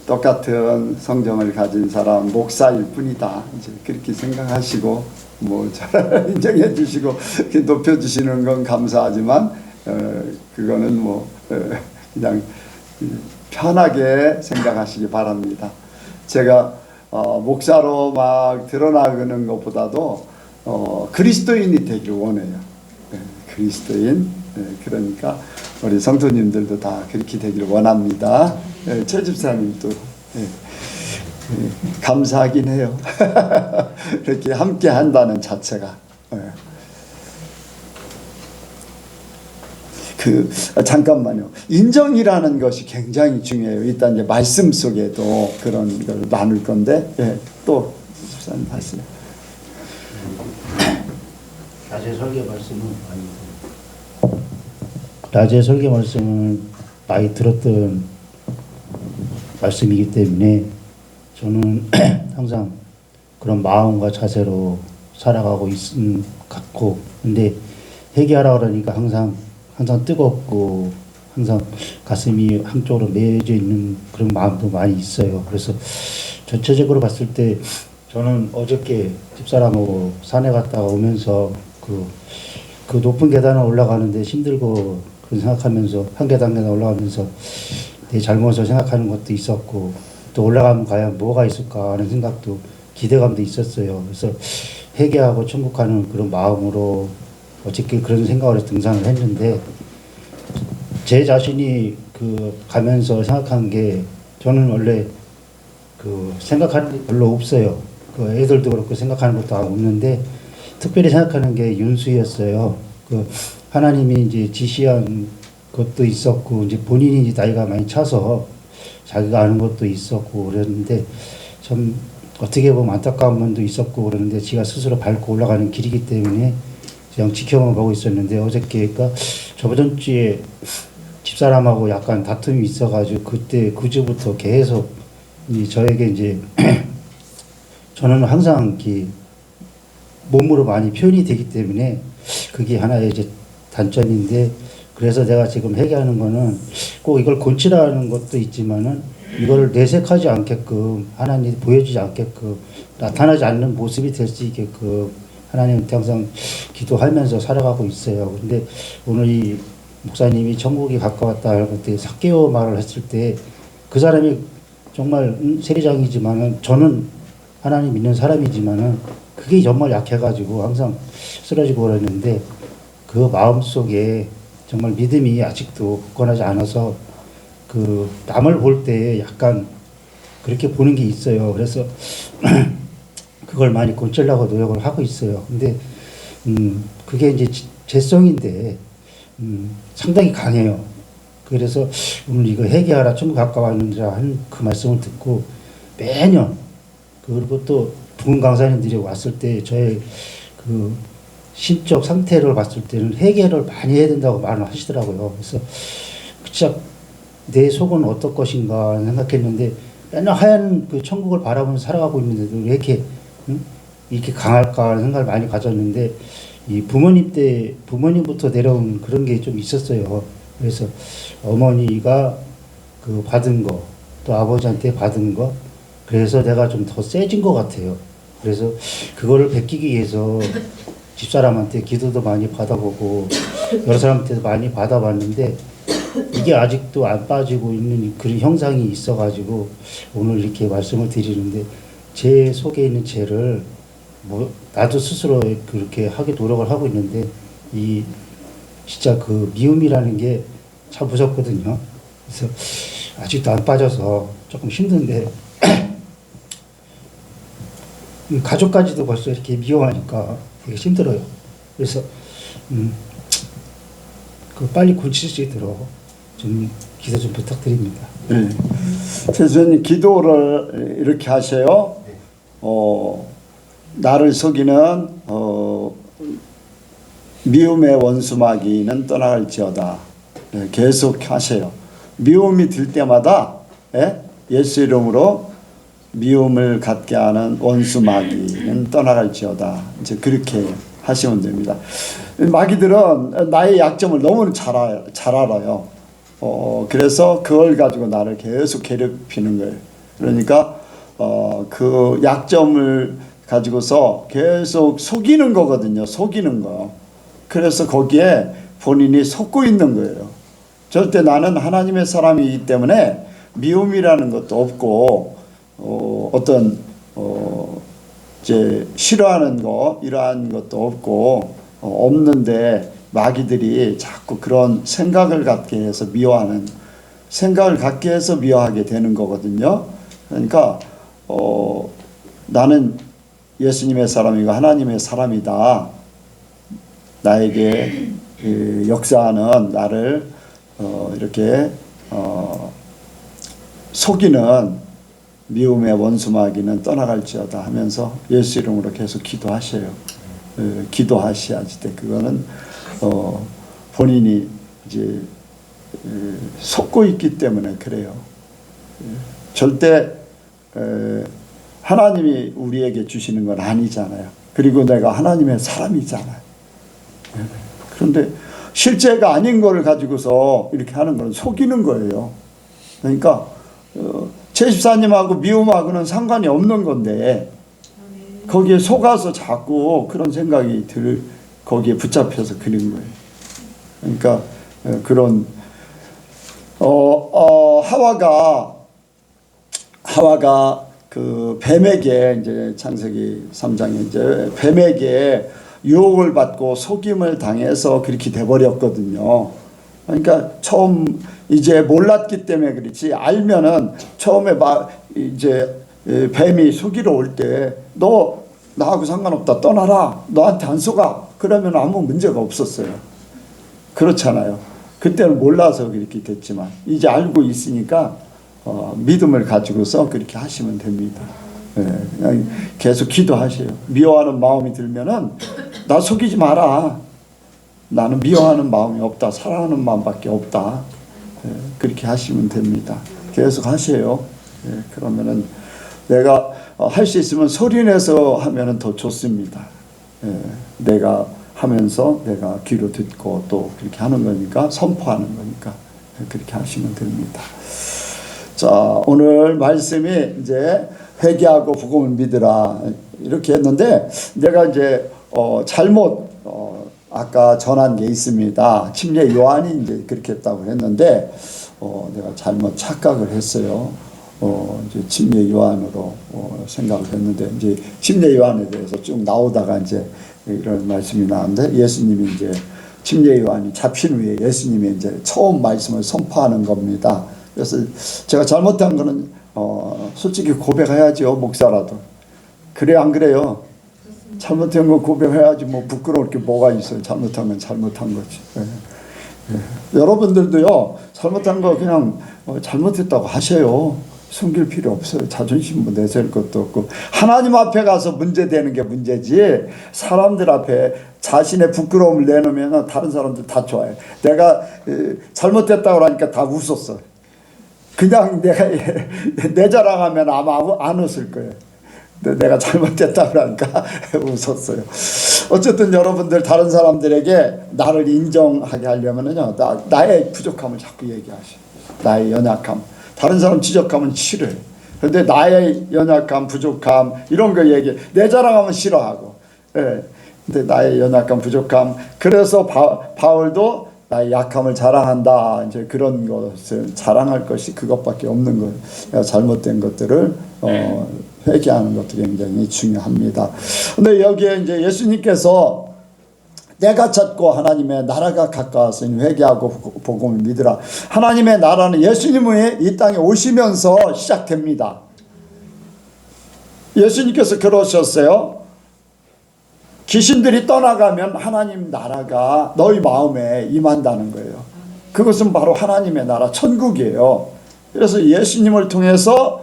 똑같은 성정을 가진 사람 목사일 뿐이다. 이제 그렇게 생각하시고 뭐 잘 인정해 주시고 높여 주시는 건 감사하지만 그거는 뭐 그냥 편하게 생각하시기 바랍니다. 제가 목사로 막 드러나는 것보다도 그리스도인이 되길 원해요. 그리스도인. 그러니까 우리 성도님들도 다 그렇게 되길 원합니다. 최 집사님도 감사하긴 해요. 이렇게 함께 한다는 자체가. 잠깐만요. 인정이라는 것이 굉장히 중요해요. 일단 이제 말씀 속에도 그런 걸 나눌 건데, 또 집사님 말씀. 낮에 설교 말씀을 많이 들었던 말씀이기 때문에 저는 항상 그런 마음과 자세로 살아가고 있는 같고, 근데 회개하라 그러니까 항상 뜨겁고 항상 가슴이 한쪽으로 매여져 있는 그런 마음도 많이 있어요. 그래서 전체적으로 봤을 때 저는 어저께 집사람하고 산에 갔다가 오면서 그 높은 계단을 올라가는데 힘들고 그런 생각하면서 한 계단 올라가면서 내 잘못을 생각하는 것도 있었고, 또 올라가면 과연 뭐가 있을까 하는 생각도 기대감도 있었어요. 그래서 회개하고 천국하는 그런 마음으로 어저께 그런 생각으로 등산을 했는데, 제 자신이 가면서 생각한 게, 저는 원래 생각하는 게 별로 없어요. 애들도 그렇고 생각하는 것도 없는데, 특별히 생각하는 게 윤수였어요. 하나님이 이제 지시한 것도 있었고, 이제 본인이 이제 나이가 많이 차서 자기가 아는 것도 있었고 그랬는데, 참 어떻게 보면 안타까운 면도 있었고 그러는데, 지가 스스로 밟고 올라가는 길이기 때문에 그냥 지켜만 보고 있었는데, 어저께가 저번 주에 집사람하고 약간 다툼이 있어가지고 그때 그 주부터 계속 저에게 이제 저는 항상 이렇게 몸으로 많이 표현이 되기 때문에 그게 하나의 이제 단점인데, 그래서 내가 지금 회개하는 거는 꼭 이걸 곤치라는 것도 있지만은 이걸 내색하지 않게끔, 하나님 보여주지 않게끔, 나타나지 않는 모습이 될 수 있게끔 하나님한테 항상 기도하면서 살아가고 있어요. 근데 오늘 이 목사님이 천국이 가까웠다 할 때 삭개오 말을 했을 때, 그 사람이 정말 세리장이지만은, 저는 하나님 믿는 사람이지만은 그게 정말 약해가지고 항상 쓰러지고 그랬는데, 그 마음속에 정말 믿음이 아직도 굳건하지 않아서 남을 볼 때 약간 그렇게 보는 게 있어요. 그래서 그걸 많이 고치려고 노력을 하고 있어요. 근데 그게 이제 죄성인데 상당히 강해요. 그래서 오늘 이거 회개하라 천국 가까웠느니라 한 그 말씀을 듣고, 매년, 그리고 또 부흥 강사님들이 왔을 때 저의 심적 상태를 봤을 때는 회개를 많이 해야 된다고 말을 하시더라고요. 그래서 진짜 내 속은 어떨 것인가 생각했는데, 맨날 하얀 천국을 바라보면서 살아가고 있는데도 왜 이렇게 강할까 하는 생각을 많이 가졌는데, 이 부모님부터 내려온 그런 게 좀 있었어요. 그래서 어머니가 받은 거, 또 아버지한테 받은 거, 그래서 내가 좀 더 세진 것 같아요. 그래서 그거를 베끼기 위해서 집사람한테 기도도 많이 받아보고 여러 사람한테도 많이 받아봤는데, 이게 아직도 안 빠지고 있는 그런 형상이 있어가지고 오늘 이렇게 말씀을 드리는데, 제 속에 있는 죄를 나도 스스로 그렇게 하게 노력을 하고 있는데, 이 진짜 미움이라는 게 참 무섭거든요. 그래서 아직도 안 빠져서 조금 힘든데, 가족까지도 벌써 이렇게 미워하니까 되게 힘들어요. 그래서 빨리 고칠 수 있도록 좀 기도 좀 부탁드립니다. 최수님 기도를 이렇게 하세요. 나를 속이는 미움의 원수마귀는 떠나갈지어다. 계속 하세요. 미움이 들 때마다 예수 이름으로 미움을 갖게 하는 원수마귀는 떠나갈지어다. 이제 그렇게 하시면 됩니다. 마귀들은 나의 약점을 너무 잘 알아요. 그래서 그걸 가지고 나를 계속 괴롭히는 거예요. 그러니까 그 약점을 가지고서 계속 속이는 거거든요. 속이는 거. 그래서 거기에 본인이 속고 있는 거예요. 절대 나는 하나님의 사람이기 때문에 미움이라는 것도 없고 어떤 이제 싫어하는 거 이러한 것도 없고 없는데 마귀들이 자꾸 그런 생각을 갖게 해서 미워하는 생각을 갖게 해서 미워하게 되는 거거든요. 그러니까 나는 예수님의 사람이고 하나님의 사람이다. 나에게 역사하는 나를 이렇게 속이는 미움의 원수마귀는 떠나갈지어다 하면서 예수 이름으로 계속 기도하셔요. 기도하셔야지 돼. 그거는 본인이 이제 속고 있기 때문에 그래요. 절대 하나님이 우리에게 주시는 건 아니잖아요. 그리고 내가 하나님의 사람이잖아요. 그런데 실제가 아닌 거를 가지고서 이렇게 하는 건 속이는 거예요. 그러니까 제집사님하고 미움하고는 상관이 없는 건데 거기에 속아서 자꾸 그런 생각이 거기에 붙잡혀서 그런 거예요. 그러니까 그런 하와가 그 뱀에게 이제 창세기 3장에 이제 뱀에게 유혹을 받고 속임을 당해서 그렇게 돼버렸거든요. 그러니까 처음 이제 몰랐기 때문에 그렇지 알면은 처음에 이제 뱀이 속이러 올 때 너 나하고 상관없다 떠나라 너한테 안 속아 그러면 아무 문제가 없었어요. 그렇잖아요. 그때는 몰라서 그렇게 됐지만 이제 알고 있으니까 믿음을 가지고서 그렇게 하시면 됩니다. 그냥 계속 기도하세요. 미워하는 마음이 들면은 나 속이지 마라. 나는 미워하는 마음이 없다. 사랑하는 마음밖에 없다. 그렇게 하시면 됩니다. 계속 하세요. 그러면은 내가 할 수 있으면 소리내서 하면은 더 좋습니다. 내가 하면서 내가 귀로 듣고 또 그렇게 하는 거니까 선포하는 거니까 그렇게 하시면 됩니다. 자, 오늘 말씀이 이제 회개하고 복음을 믿으라 이렇게 했는데 내가 이제 잘못 아까 전한 게 있습니다. 침례 요한이 이제 그렇게 했다고 했는데 내가 잘못 착각을 했어요. 이제 침례 요한으로 생각을 했는데 이제 침례 요한에 대해서 쭉 나오다가 이제 이런 말씀이 나왔는데 예수님이 이제 침례 요한이 잡힌 후에 예수님이 이제 처음 말씀을 선포하는 겁니다. 그래서 제가 잘못한 거는 솔직히 고백해야죠. 목사라도. 그래 안 그래요? 잘못한 거 고백해야지 뭐 부끄러울 게 뭐가 있어요. 잘못한 건 잘못한 거지. 여러분들도요. 잘못한 거 그냥 잘못했다고 하세요. 숨길 필요 없어요. 자존심 뭐 내세울 것도 없고 하나님 앞에 가서 문제되는 게 문제지 사람들 앞에 자신의 부끄러움을 내놓으면 다른 사람들 다 좋아해. 내가 잘못했다고 하니까 다 웃었어. 그냥 내가 내 자랑하면 아마 안 웃을 거예요. 내가 잘못됐다고 하니까 웃었어요. 어쨌든 여러분들 다른 사람들에게 나를 인정하게 하려면요 나의 부족함을 자꾸 얘기하셔. 나의 연약함. 다른 사람 지적하면 싫어요. 그런데 나의 연약함, 부족함 이런 거 얘기해. 내 자랑하면 싫어하고. 근데 나의 연약함, 부족함. 그래서 바울도 나의 약함을 자랑한다. 이제 그런 것을 자랑할 것이 그것밖에 없는 거예요. 잘못된 것들을 회개하는 것도 굉장히 중요합니다. 근데 여기에 이제 예수님께서 내가 찾고 하나님의 나라가 가까웠으니 회개하고 복음을 믿으라. 하나님의 나라는 예수님이 이 땅에 오시면서 시작됩니다. 예수님께서 그러셨어요. 귀신들이 떠나가면 하나님 나라가 너희 마음에 임한다는 거예요. 그것은 바로 하나님의 나라 천국이에요. 그래서 예수님을 통해서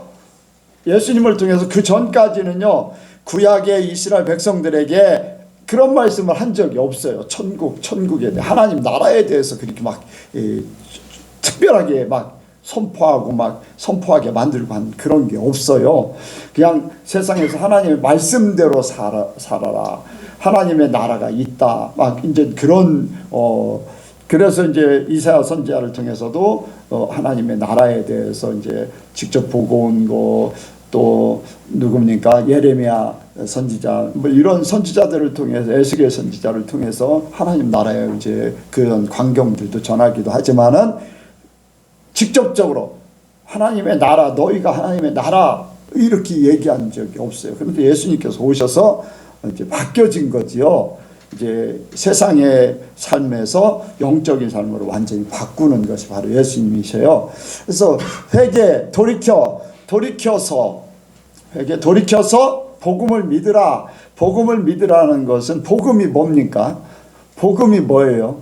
그 전까지는요 구약의 이스라엘 백성들에게 그런 말씀을 한 적이 없어요. 천국에 대해 하나님 나라에 대해서 그렇게 막 특별하게 막 선포하고 막 선포하게 만들고 한 그런 게 없어요. 그냥 세상에서 하나님의 말씀대로 살아라. 하나님의 나라가 있다. 막 이제 그런 그래서 이제 이사야 선지자를 통해서도 하나님의 나라에 대해서 이제 직접 보고 온 거, 또 누굽니까? 예레미야 선지자, 뭐 이런 선지자들을 통해서, 에스겔 선지자를 통해서 하나님 나라의 이제 그런 광경들도 전하기도 하지만은 직접적으로 하나님의 나라, 너희가 하나님의 나라 이렇게 얘기한 적이 없어요. 그런데 예수님께서 오셔서 이제 바뀌어진 거지요. 이제 세상의 삶에서 영적인 삶으로 완전히 바꾸는 것이 바로 예수님이셔요. 그래서 돌이켜서 복음을 믿으라. 복음을 믿으라는 것은, 복음이 뭡니까? 복음이 뭐예요?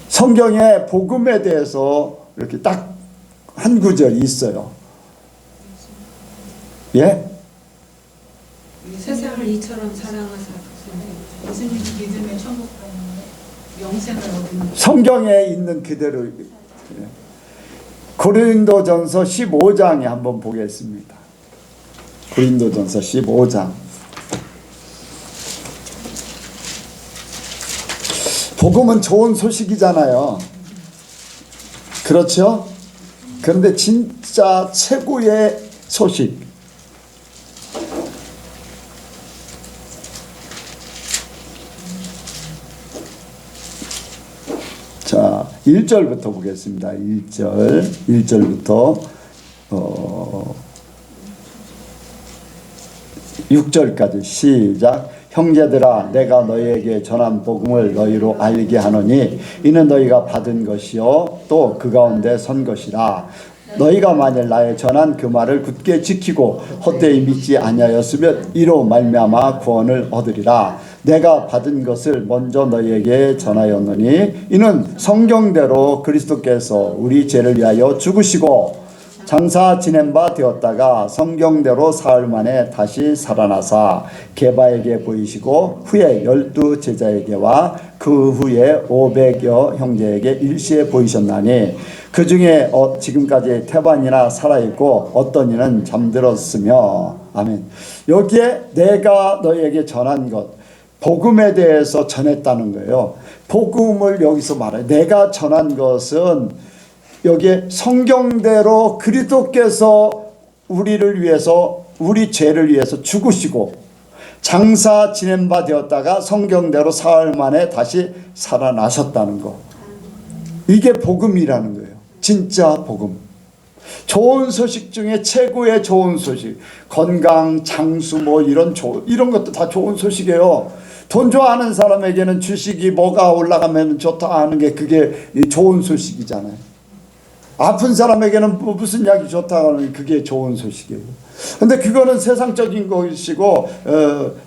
성경에 복음에 대해서 이렇게 딱 한 구절이 있어요. 예? 세상을 이처럼 사랑하사 예수님 믿음의 천국 영생을 얻는 성경에 있는 그대로. 고린도전서 15장에 한번 보겠습니다. 고린도전서 15장. 복음은 좋은 소식이잖아요. 그렇죠? 그런데 진짜 최고의 소식. 자, 1절부터 보겠습니다. 1절부터 6절까지 시작. 형제들아, 내가 너희에게 전한 복음을 너희로 알게 하노니 이는 너희가 받은 것이요 또 그 가운데 선 것이라. 너희가 만일 나의 전한 그 말을 굳게 지키고 헛되이 믿지 아니하였으면 이로 말미암아 구원을 얻으리라. 내가 받은 것을 먼저 너희에게 전하였노니 이는 성경대로 그리스도께서 우리 죄를 위하여 죽으시고 장사 지낸 바 되었다가 성경대로 사흘 만에 다시 살아나사 게바에게 보이시고 후에 12 제자에게와 그 후에 500여 형제에게 일시에 보이셨나니 그 중에 지금까지 태반이나 살아있고 어떤 이는 잠들었으며. 아멘. 여기에 내가 너희에게 전한 것, 복음에 대해서 전했다는 거예요. 복음을 여기서 말해요. 내가 전한 것은 여기에 성경대로 그리스도께서 우리를 위해서, 우리 죄를 위해서 죽으시고 장사 지낸 바 되었다가 성경대로 사흘 만에 다시 살아나셨다는 거. 이게 복음이라는 거예요. 진짜 복음. 좋은 소식 중에 최고의 좋은 소식. 건강, 장수 뭐 이런 것도 다 좋은 소식이에요. 돈 좋아하는 사람에게는 주식이 뭐가 올라가면 좋다 하는 게 그게 좋은 소식이잖아요. 아픈 사람에게는 무슨 약이 좋다 하는 그게 좋은 소식이에요. 근데 그거는 세상적인 것이고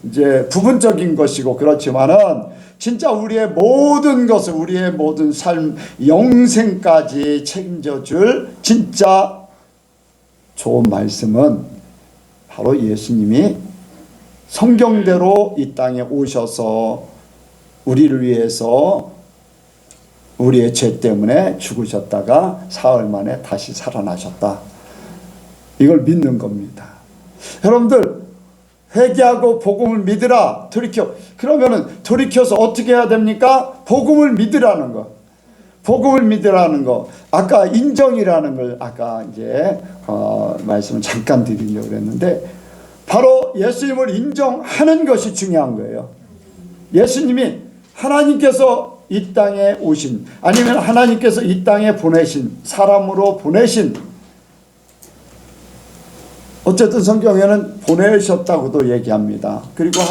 이제 부분적인 것이고 그렇지만은 진짜 우리의 모든 것을, 우리의 모든 삶, 영생까지 책임져 줄 진짜 좋은 말씀은 바로 예수님이 성경대로 이 땅에 오셔서 우리를 위해서 우리의 죄 때문에 죽으셨다가 사흘 만에 다시 살아나셨다. 이걸 믿는 겁니다. 여러분들 회개하고 복음을 믿으라. 돌이켜. 그러면은 돌이켜서 어떻게 해야 됩니까? 복음을 믿으라는 거. 복음을 믿으라는 거. 아까 인정이라는 걸 아까 이제 말씀을 잠깐 드리려고 했는데 바로 예수님을 인정하는 것이 중요한 거예요. 예수님이 하나님께서 이 땅에 오신, 아니면 하나님께서 이 땅에 보내신, 사람으로 보내신, 어쨌든 성경에는 보내셨다고도 얘기합니다. 그리고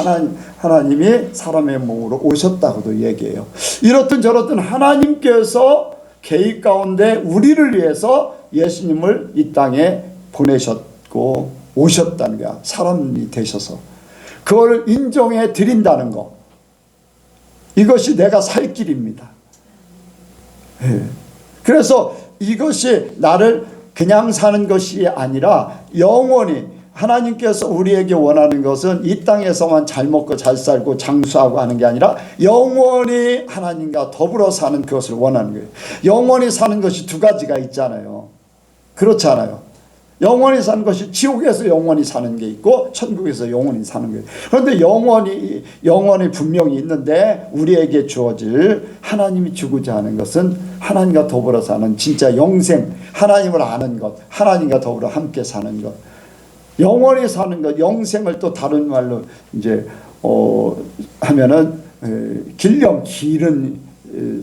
하나님이 사람의 몸으로 오셨다고도 얘기해요. 이렇든 저렇든 하나님께서 계획 가운데 우리를 위해서 예수님을 이 땅에 보내셨고 오셨다는 거야. 사람이 되셔서 그걸 인정해 드린다는 거. 이것이 내가 살 길입니다. 그래서 이것이 나를 그냥 사는 것이 아니라 영원히 하나님께서 우리에게 원하는 것은 이 땅에서만 잘 먹고 잘 살고 장수하고 하는 게 아니라 영원히 하나님과 더불어 사는 그것을 원하는 거예요. 영원히 사는 것이 두 가지가 있잖아요. 그렇지 않아요? 영원히 사는 것이 지옥에서 영원히 사는 게 있고 천국에서 영원히 사는 거예요. 그런데 영원히 분명히 있는데 우리에게 주어질 하나님이 주고자 하는 것은 하나님과 더불어 사는 진짜 영생, 하나님을 아는 것, 하나님과 더불어 함께 사는 것, 영원히 사는 것, 영생을 또 다른 말로 이제 하면은 길령 길은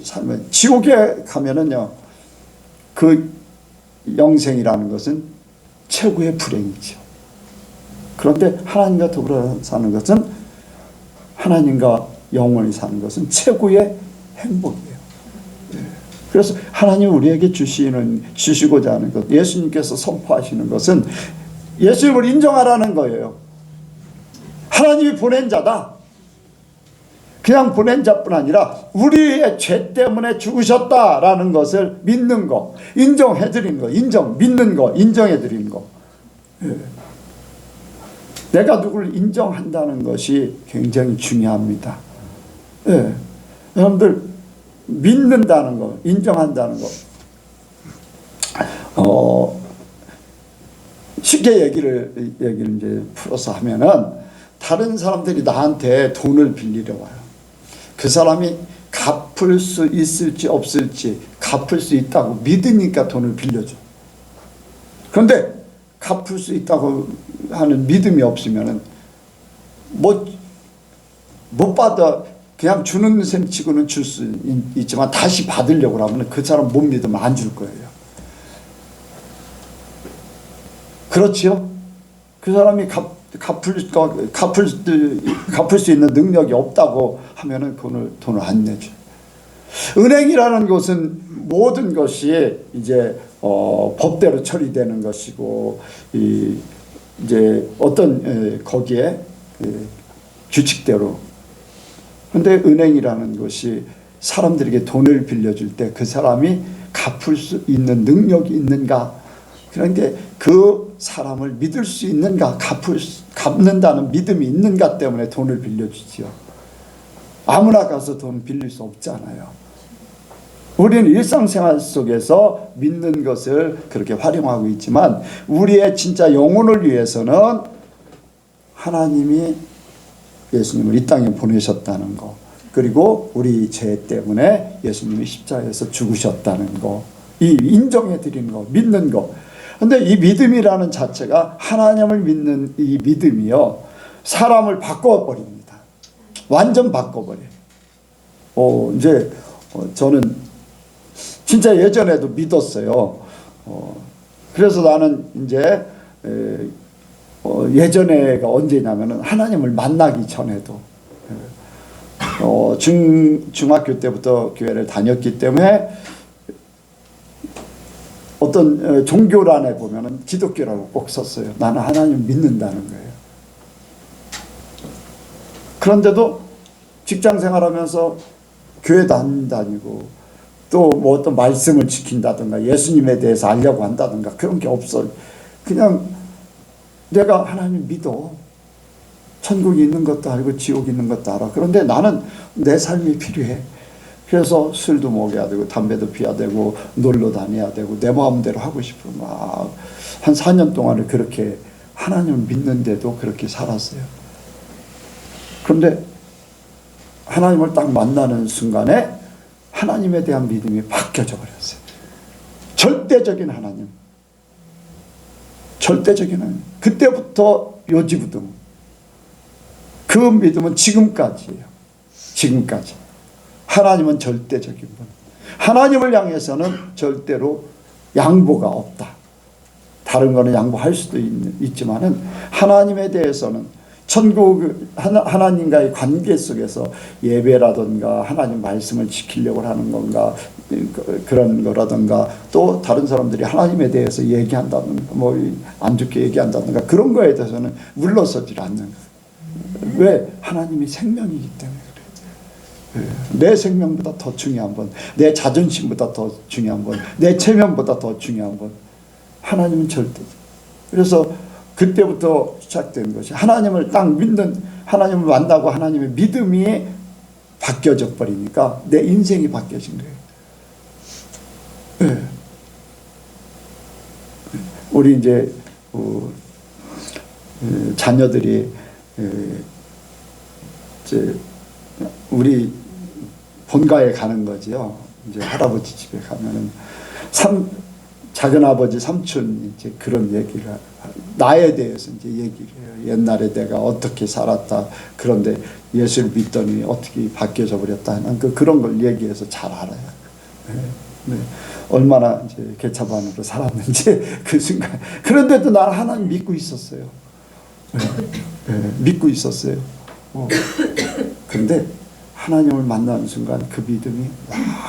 삶은 지옥에 가면은요 그 영생이라는 것은 최고의 불행이죠. 그런데 하나님과 더불어 사는 것은 하나님과 영원히 사는 것은 최고의 행복이에요. 그래서 하나님이 우리에게 주시고자 하는 것, 예수님께서 선포하시는 것은 예수님을 인정하라는 거예요. 하나님이 보낸 자다. 그냥 보낸 자뿐 아니라 우리의 죄 때문에 죽으셨다라는 것을 믿는 거, 인정해드린 거, 믿는 거, 인정해드린 거. 내가 누구를 인정한다는 것이 굉장히 중요합니다. 여러분들 믿는다는 거, 인정한다는 거. 쉽게 얘기를 이제 풀어서 하면은 다른 사람들이 나한테 돈을 빌리러 와요. 그 사람이 갚을 수 있을지 없을지 갚을 수 있다고 믿으니까 돈을 빌려줘. 그런데 갚을 수 있다고 하는 믿음이 없으면은 못 받아 그냥 주는 셈 치고는 줄 수 있지만 다시 받으려고 하면 그 사람 못 믿으면 안 줄 거예요. 그렇지요? 그 사람이 갚을 수 있는 능력이 없다고 하면은 돈을 안 내줘. 은행이라는 것은 모든 것이 이제 법대로 처리되는 것이고 이제 어떤 거기에 규칙대로. 그런데 은행이라는 것이 사람들에게 돈을 빌려줄 때 그 사람이 갚을 수 있는 능력이 있는가? 그런데 그 사람을 믿을 수 있는가, 갚는다는 믿음이 있는가 때문에 돈을 빌려주지요. 아무나 가서 돈 빌릴 수 없잖아요. 우리는 일상생활 속에서 믿는 것을 그렇게 활용하고 있지만 우리의 진짜 영혼을 위해서는 하나님이 예수님을 이 땅에 보내셨다는 거, 그리고 우리 죄 때문에 예수님이 십자가에서 죽으셨다는 거, 이 인정해 드리는 거, 믿는 거. 근데 이 믿음이라는 자체가 하나님을 믿는 이 믿음이요 사람을 바꿔버립니다. 완전 바꿔버려요. 이제 저는 진짜 예전에도 믿었어요. 그래서 나는 이제 예전에가 언제냐면은 하나님을 만나기 전에도 중학교 때부터 교회를 다녔기 때문에 어떤 종교란에 보면은 기독교라고 꼭 썼어요. 나는 하나님 믿는다는 거예요. 그런데도 직장 생활하면서 교회도 안 다니고 또 뭐 어떤 말씀을 지킨다든가 예수님에 대해서 알려고 한다든가 그런 게 없어. 그냥 내가 하나님 믿어. 천국이 있는 것도 알고 지옥이 있는 것도 알아. 그런데 나는 내 삶이 필요해. 그래서 술도 먹여야 되고 담배도 피워야 되고 놀러 다녀야 되고 내 마음대로 하고 싶으면 한 4년 동안을 그렇게 하나님을 믿는데도 그렇게 살았어요. 그런데 하나님을 딱 만나는 순간에 하나님에 대한 믿음이 바뀌어져 버렸어요. 절대적인 하나님. 절대적인 하나님. 그때부터 요지부동. 그 믿음은 지금까지예요. 지금까지. 하나님은 절대적인 분. 하나님을 향해서는 절대로 양보가 없다. 다른 거는 양보할 수도 있지만은 하나님에 대해서는 천국 하나님과의 관계 속에서 예배라든가 하나님 말씀을 지키려고 하는 건가 그런 거라든가 또 다른 사람들이 하나님에 대해서 얘기한다든가 뭐 안 좋게 얘기한다든가 그런 거에 대해서는 물러서질 않는 거예요. 왜? 하나님이 생명이기 때문에 그래요. 내 생명보다 더 중요한 분, 내 자존심보다 더 중요한 분, 내 체면보다 더 중요한 분, 하나님은 절대. 그래서 그때부터 시작된 것이 하나님을 딱 믿는, 하나님을 만나고 하나님의 믿음이 바뀌어져 버리니까 내 인생이 바뀌어진 거예요. 네. 우리 이제 자녀들이 이제 우리 본가에 가는 거지요. 이제 할아버지 집에 가면은 작은 아버지 삼촌이 이제 그런 얘기를 나에 대해서 이제 얘기를 해요. 옛날에 내가 어떻게 살았다. 그런데 예수를 믿더니 어떻게 바뀌어져 버렸다. 난 그런 걸 얘기해서 잘 알아요. 네. 네. 얼마나 이제 개차반으로 살았는지 그 순간. 그런데도 나는 하나님 믿고 있었어요. 네. 네. 믿고 있었어요. 그런데 하나님을 만나는 순간 그 믿음이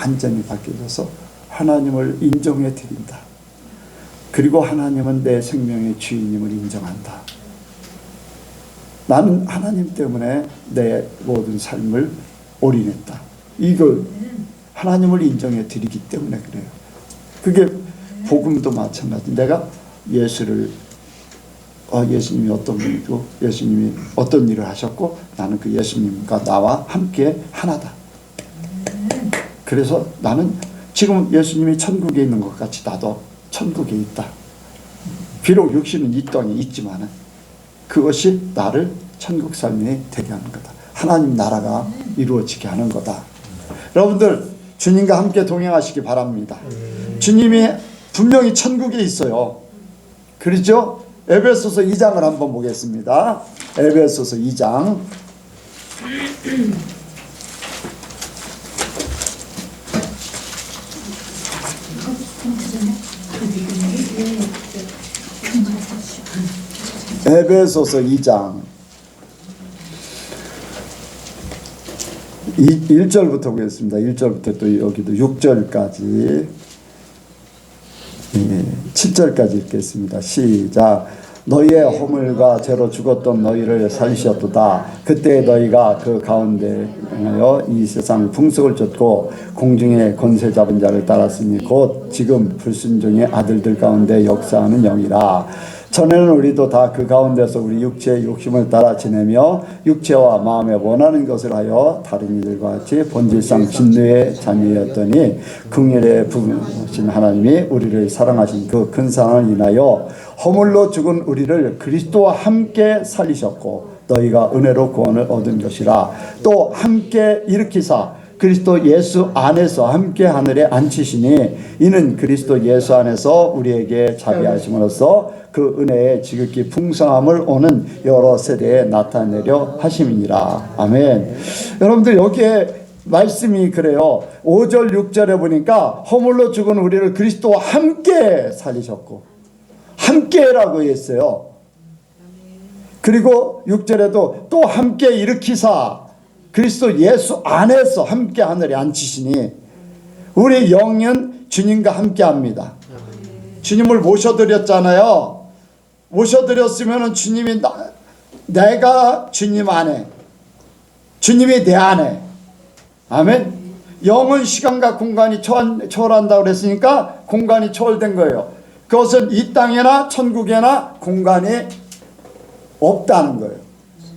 완전히 바뀌어져서 하나님을 인정해 드린다. 그리고 하나님은 내 생명의 주인님을 인정한다. 나는 하나님 때문에 내 모든 삶을 올인했다. 이걸 하나님을 인정해 드리기 때문에 그래요. 그게 복음도 마찬가지. 내가 예수를 예수님이 어떤 분이고 예수님이 어떤 일을 하셨고 나는 그 예수님과 나와 함께 하나다. 그래서 나는 지금 예수님이 천국에 있는 것 같이 나도 천국에 있다. 비록 육신은 이 땅에 있지만 그것이 나를 천국 삶에 되게 하는 거다. 하나님 나라가 이루어지게 하는 거다. 여러분들 주님과 함께 동행하시기 바랍니다. 주님이 분명히 천국에 있어요. 그렇죠? 에베소서 2장을 한번 보겠습니다. 에베소서 2장. 에베소서 2장 1절부터 보겠습니다. 1절부터 또 여기도 6절까지 7절까지 읽겠습니다. 시작. 너희의 허물과 죄로 죽었던 너희를 살리셨도다. 그때 너희가 그 가운데 이 세상 풍속을 쫓고 공중의 권세 잡은 자를 따랐으니 곧 지금 불순종의 아들들 가운데 역사하는 영이라. 전에는 우리도 다 그 가운데서 우리 육체의 욕심을 따라 지내며 육체와 마음에 원하는 것을 하여 다른 이들과 같이 본질상 진노의 자녀였더니 긍휼에 부으신 하나님이 우리를 사랑하신 그 큰 사랑을 인하여 허물로 죽은 우리를 그리스도와 함께 살리셨고 너희가 은혜로 구원을 얻은 것이라. 또 함께 일으키사 그리스도 예수 안에서 함께 하늘에 앉히시니 이는 그리스도 예수 안에서 우리에게 자비하심으로써 그 은혜의 지극히 풍성함을 오는 여러 세대에 나타내려 하심이니라. 아멘. 여러분들 여기에 말씀이 그래요. 5절 6절에 보니까 허물로 죽은 우리를 그리스도와 함께 살리셨고 함께라고 했어요. 그리고 6절에도 또 함께 일으키사 그리스도 예수 안에서 함께 하늘에 앉히시니 우리 영은 주님과 함께 합니다. 주님을 모셔드렸잖아요. 모셔드렸으면 주님이 내가 주님 안에, 주님이 내 안에. 아멘. 영은 시간과 공간이 초월한다고 그랬으니까 공간이 초월된 거예요. 그것은 이 땅에나 천국에나 공간이 없다는 거예요.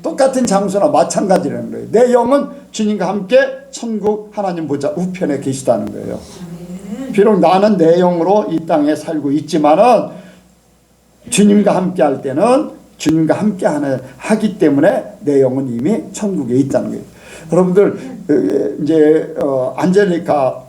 똑같은 장소나 마찬가지라는 거예요. 내 영은 주님과 함께 천국 하나님 보좌 우편에 계시다는 거예요. 비록 나는 내 영으로 이 땅에 살고 있지만은 주님과 함께 할 때는 주님과 함께 하기 때문에 내 영은 이미 천국에 있다는 거예요. 여러분들 이제 안젤리카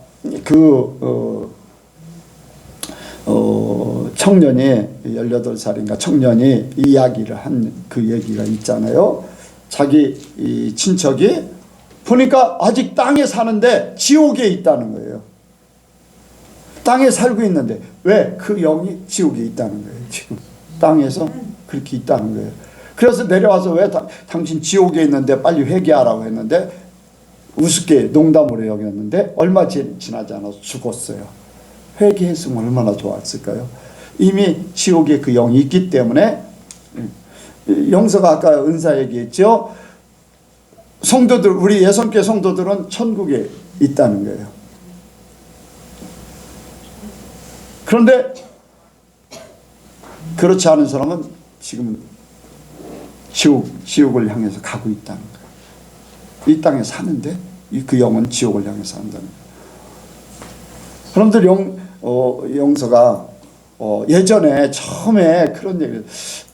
청년이 18살인가 청년이 이야기를 한 그 얘기가 있잖아요. 자기 이 친척이 보니까 아직 땅에 사는데 지옥에 있다는 거예요. 땅에 살고 있는데 왜? 그 영이 지옥에 있다는 거예요. 지금 땅에서 그렇게 있다는 거예요. 그래서 내려와서 왜 당신 지옥에 있는데 빨리 회개하라고 했는데 우습게 농담으로 여겼는데 얼마 지나지 않아서 죽었어요. 회개했으면 얼마나 좋았을까요? 이미 지옥에 그 영이 있기 때문에. 영서가 아까 은사 얘기했죠. 성도들, 우리 예선교회 성도들은 천국에 있다는 거예요. 그런데 그렇지 않은 사람은 지금은 지옥을 향해서 가고 있다는 거예요. 이 땅에 사는데 그 영은 지옥을 향해서 산다는 거예요. 여러분들 영서가 예전에 처음에 그런 얘기를,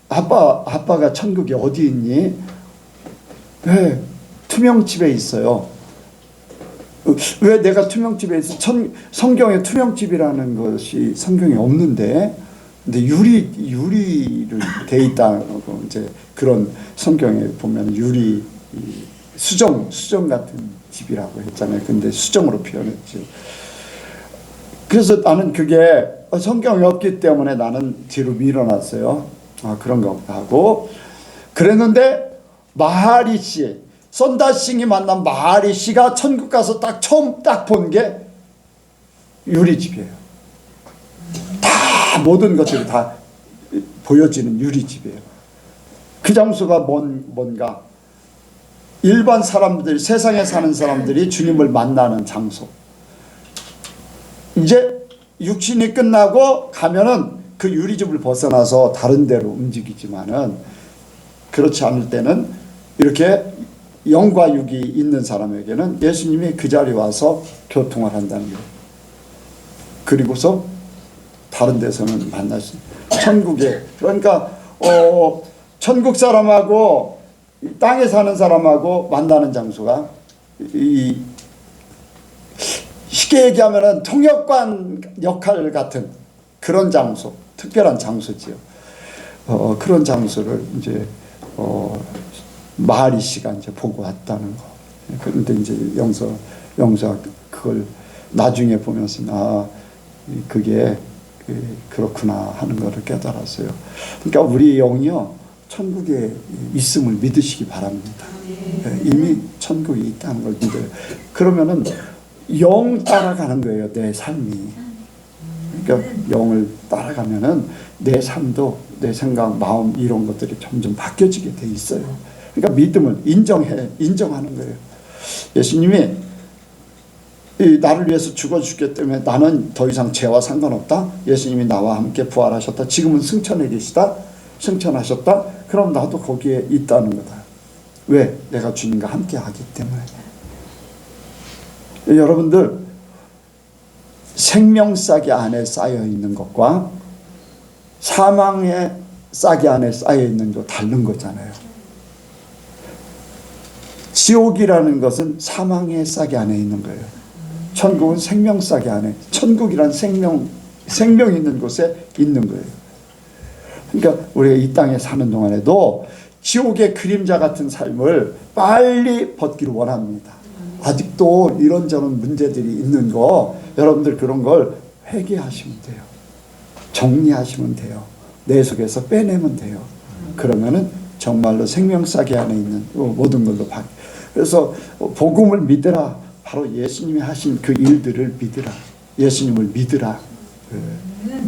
아빠가 천국이 어디 있니? 네, 투명집에 있어요. 왜 내가 투명집에 있어? 성경에 투명집이라는 것이 성경에 없는데, 근데 유리를 돼 있다고 이제 그런 성경에 보면 유리 수정 같은 집이라고 했잖아요. 근데 수정으로 표현했죠. 그래서 나는 그게 성경이 없기 때문에 나는 뒤로 밀어놨어요. 그런 거 없다 하고 그랬는데 마하리씨, 선다싱이 만난 마하리씨가 천국 가서 처음 본 게 유리집이에요. 다 모든 것들이 다 보여지는 유리집이에요. 그 장소가 뭔가 일반 사람들이, 세상에 사는 사람들이 주님을 만나는 장소. 이제 육신이 끝나고 가면은 그 유리집을 벗어나서 다른 데로 움직이지만은, 그렇지 않을 때는 이렇게 영과 육이 있는 사람에게는 예수님이 그 자리에 와서 교통을 한다는 거예요. 그리고서 다른 데서는 만날 수 있어요. 천국에, 그러니까 천국 사람하고 땅에 사는 사람하고 만나는 장소가 쉽게 얘기하면은 통역관 역할 같은 그런 장소, 특별한 장소지요. 그런 장소를 이제 마하리 씨가 이제 보고 왔다는 거. 그런데 이제 영서가 그걸 나중에 보면서 그게 그렇구나 하는 것을 깨달았어요. 그러니까 우리 영이요, 천국에 있음을 믿으시기 바랍니다. 이미 천국에 있다는 걸 믿어요. 그러면은 영 따라가는 거예요, 내 삶이. 그러니까 영을 따라가면은 내 삶도, 내 생각, 마음 이런 것들이 점점 바뀌어지게 돼 있어요. 그러니까 믿음을 인정하는 거예요. 예수님이 나를 위해서 죽어주셨기 때문에 나는 더 이상 죄와 상관없다. 예수님이 나와 함께 부활하셨다. 지금은 승천해 계시다. 승천하셨다. 그럼 나도 거기에 있다는 거다. 왜? 내가 주님과 함께 하기 때문에. 여러분들, 생명 싹이 안에 쌓여 있는 것과 사망의 싹이 안에 쌓여 있는 거 다른 거잖아요. 지옥이라는 것은 사망의 싹이 안에 있는 거예요. 천국은 생명 싹이 안에, 천국이란 생명 있는 곳에 있는 거예요. 그러니까 우리가 이 땅에 사는 동안에도 지옥의 그림자 같은 삶을 빨리 벗기를 원합니다. 아직도 이런저런 문제들이 있는 거, 여러분들 그런 걸 회개하시면 돼요. 정리하시면 돼요. 내 속에서 빼내면 돼요. 그러면은 정말로 생명싹이 안에 있는 모든 걸로 그래서 복음을 믿으라. 바로 예수님이 하신 그 일들을 믿으라. 예수님을 믿으라.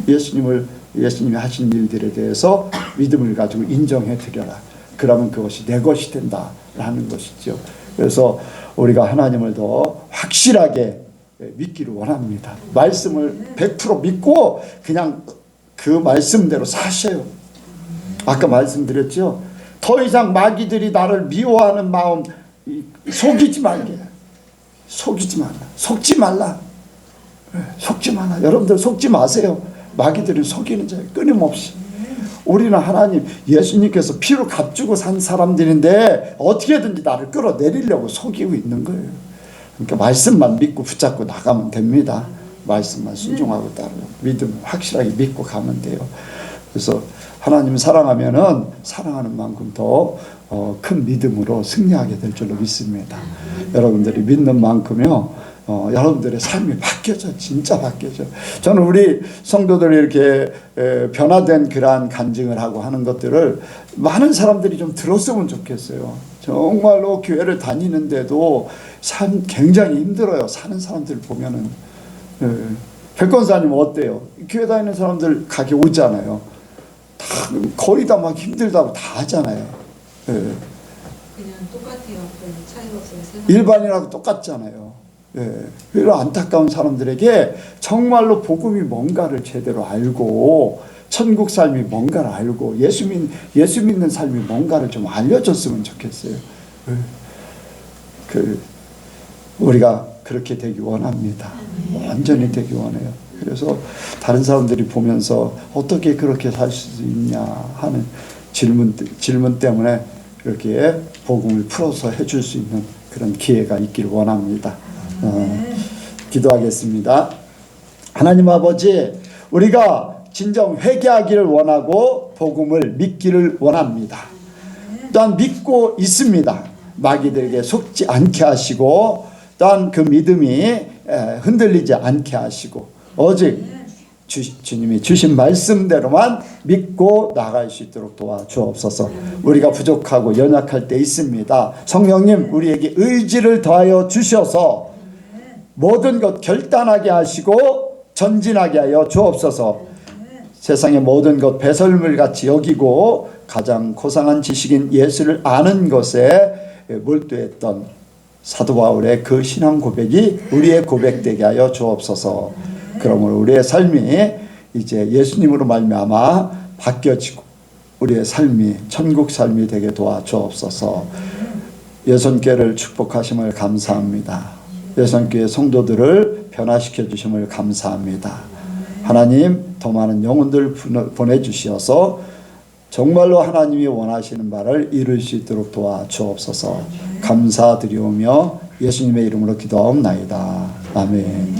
예수님이 하신 일들에 대해서 믿음을 가지고 인정해 드려라. 그러면 그것이 내 것이 된다라는 것이죠. 그래서 우리가 하나님을 더 확실하게 믿기를 원합니다. 말씀을 100% 믿고 그냥 그 말씀대로 사셔요. 아까 말씀드렸죠. 더 이상 마귀들이 나를 미워하는 마음 속이지 말게. 속지 말라. 여러분들 속지 마세요. 마귀들은 속이는 자예요. 끊임없이. 우리는 하나님, 예수님께서 피로 값주고 산 사람들인데 어떻게든지 나를 끌어내리려고 속이고 있는 거예요. 그러니까 말씀만 믿고 붙잡고 나가면 됩니다. 말씀만 순종하고 따르고 믿음 확실하게 믿고 가면 돼요. 그래서 하나님 사랑하면은 사랑하는 만큼 더 큰 믿음으로 승리하게 될 줄로 믿습니다. 여러분들이 믿는 만큼요, 여러분들의 삶이 바뀌어져. 진짜 바뀌어져. 저는 우리 성도들이 이렇게 변화된 그러한 간증을 하고 하는 것들을 많은 사람들이 좀 들었으면 좋겠어요. 정말로 교회를 다니는데도 삶 굉장히 힘들어요. 사는 사람들 보면은. 백권사님 어때요? 교회 다니는 사람들 가게 오잖아요. 다 거의 다 막 힘들다고 다 하잖아요. 그냥 똑같아요. 별 차이가 없어요. 세상. 일반인하고 똑같잖아요. 그런 안타까운 사람들에게 정말로 복음이 뭔가를 제대로 알고 천국 삶이 뭔가를 알고 예수 믿는 삶이 뭔가를 좀 알려줬으면 좋겠어요. 우리가 그렇게 되기 원합니다. 완전히 되기 원해요. 그래서 다른 사람들이 보면서 어떻게 그렇게 살 수 있냐 하는 질문 때문에 이렇게 복음을 풀어서 해줄 수 있는 그런 기회가 있기를 원합니다. 기도하겠습니다. 하나님 아버지, 우리가 진정 회개하기를 원하고 복음을 믿기를 원합니다. 또한 믿고 있습니다. 마귀들에게 속지 않게 하시고 또한 그 믿음이 흔들리지 않게 하시고 오직 주님이 주신 말씀대로만 믿고 나갈 수 있도록 도와주옵소서. 우리가 부족하고 연약할 때 있습니다. 성령님, 우리에게 의지를 더하여 주셔서 모든 것 결단하게 하시고 전진하게 하여 주옵소서. 세상의 모든 것 배설물같이 여기고 가장 고상한 지식인 예수를 아는 것에 몰두했던 사도 바울의 그 신앙 고백이 우리의 고백되게 하여 주옵소서. 그러므로 우리의 삶이 이제 예수님으로 말미암아 바뀌어지고 우리의 삶이 천국 삶이 되게 도와주옵소서. 예선교회를 축복하심을 감사합니다. 예선교회 성도들을 변화시켜 주심을 감사합니다. 하나님, 더 많은 영혼들 보내주시어서 정말로 하나님이 원하시는 바를 이룰 수 있도록 도와주옵소서. 감사드리오며 예수님의 이름으로 기도하옵나이다. 아멘.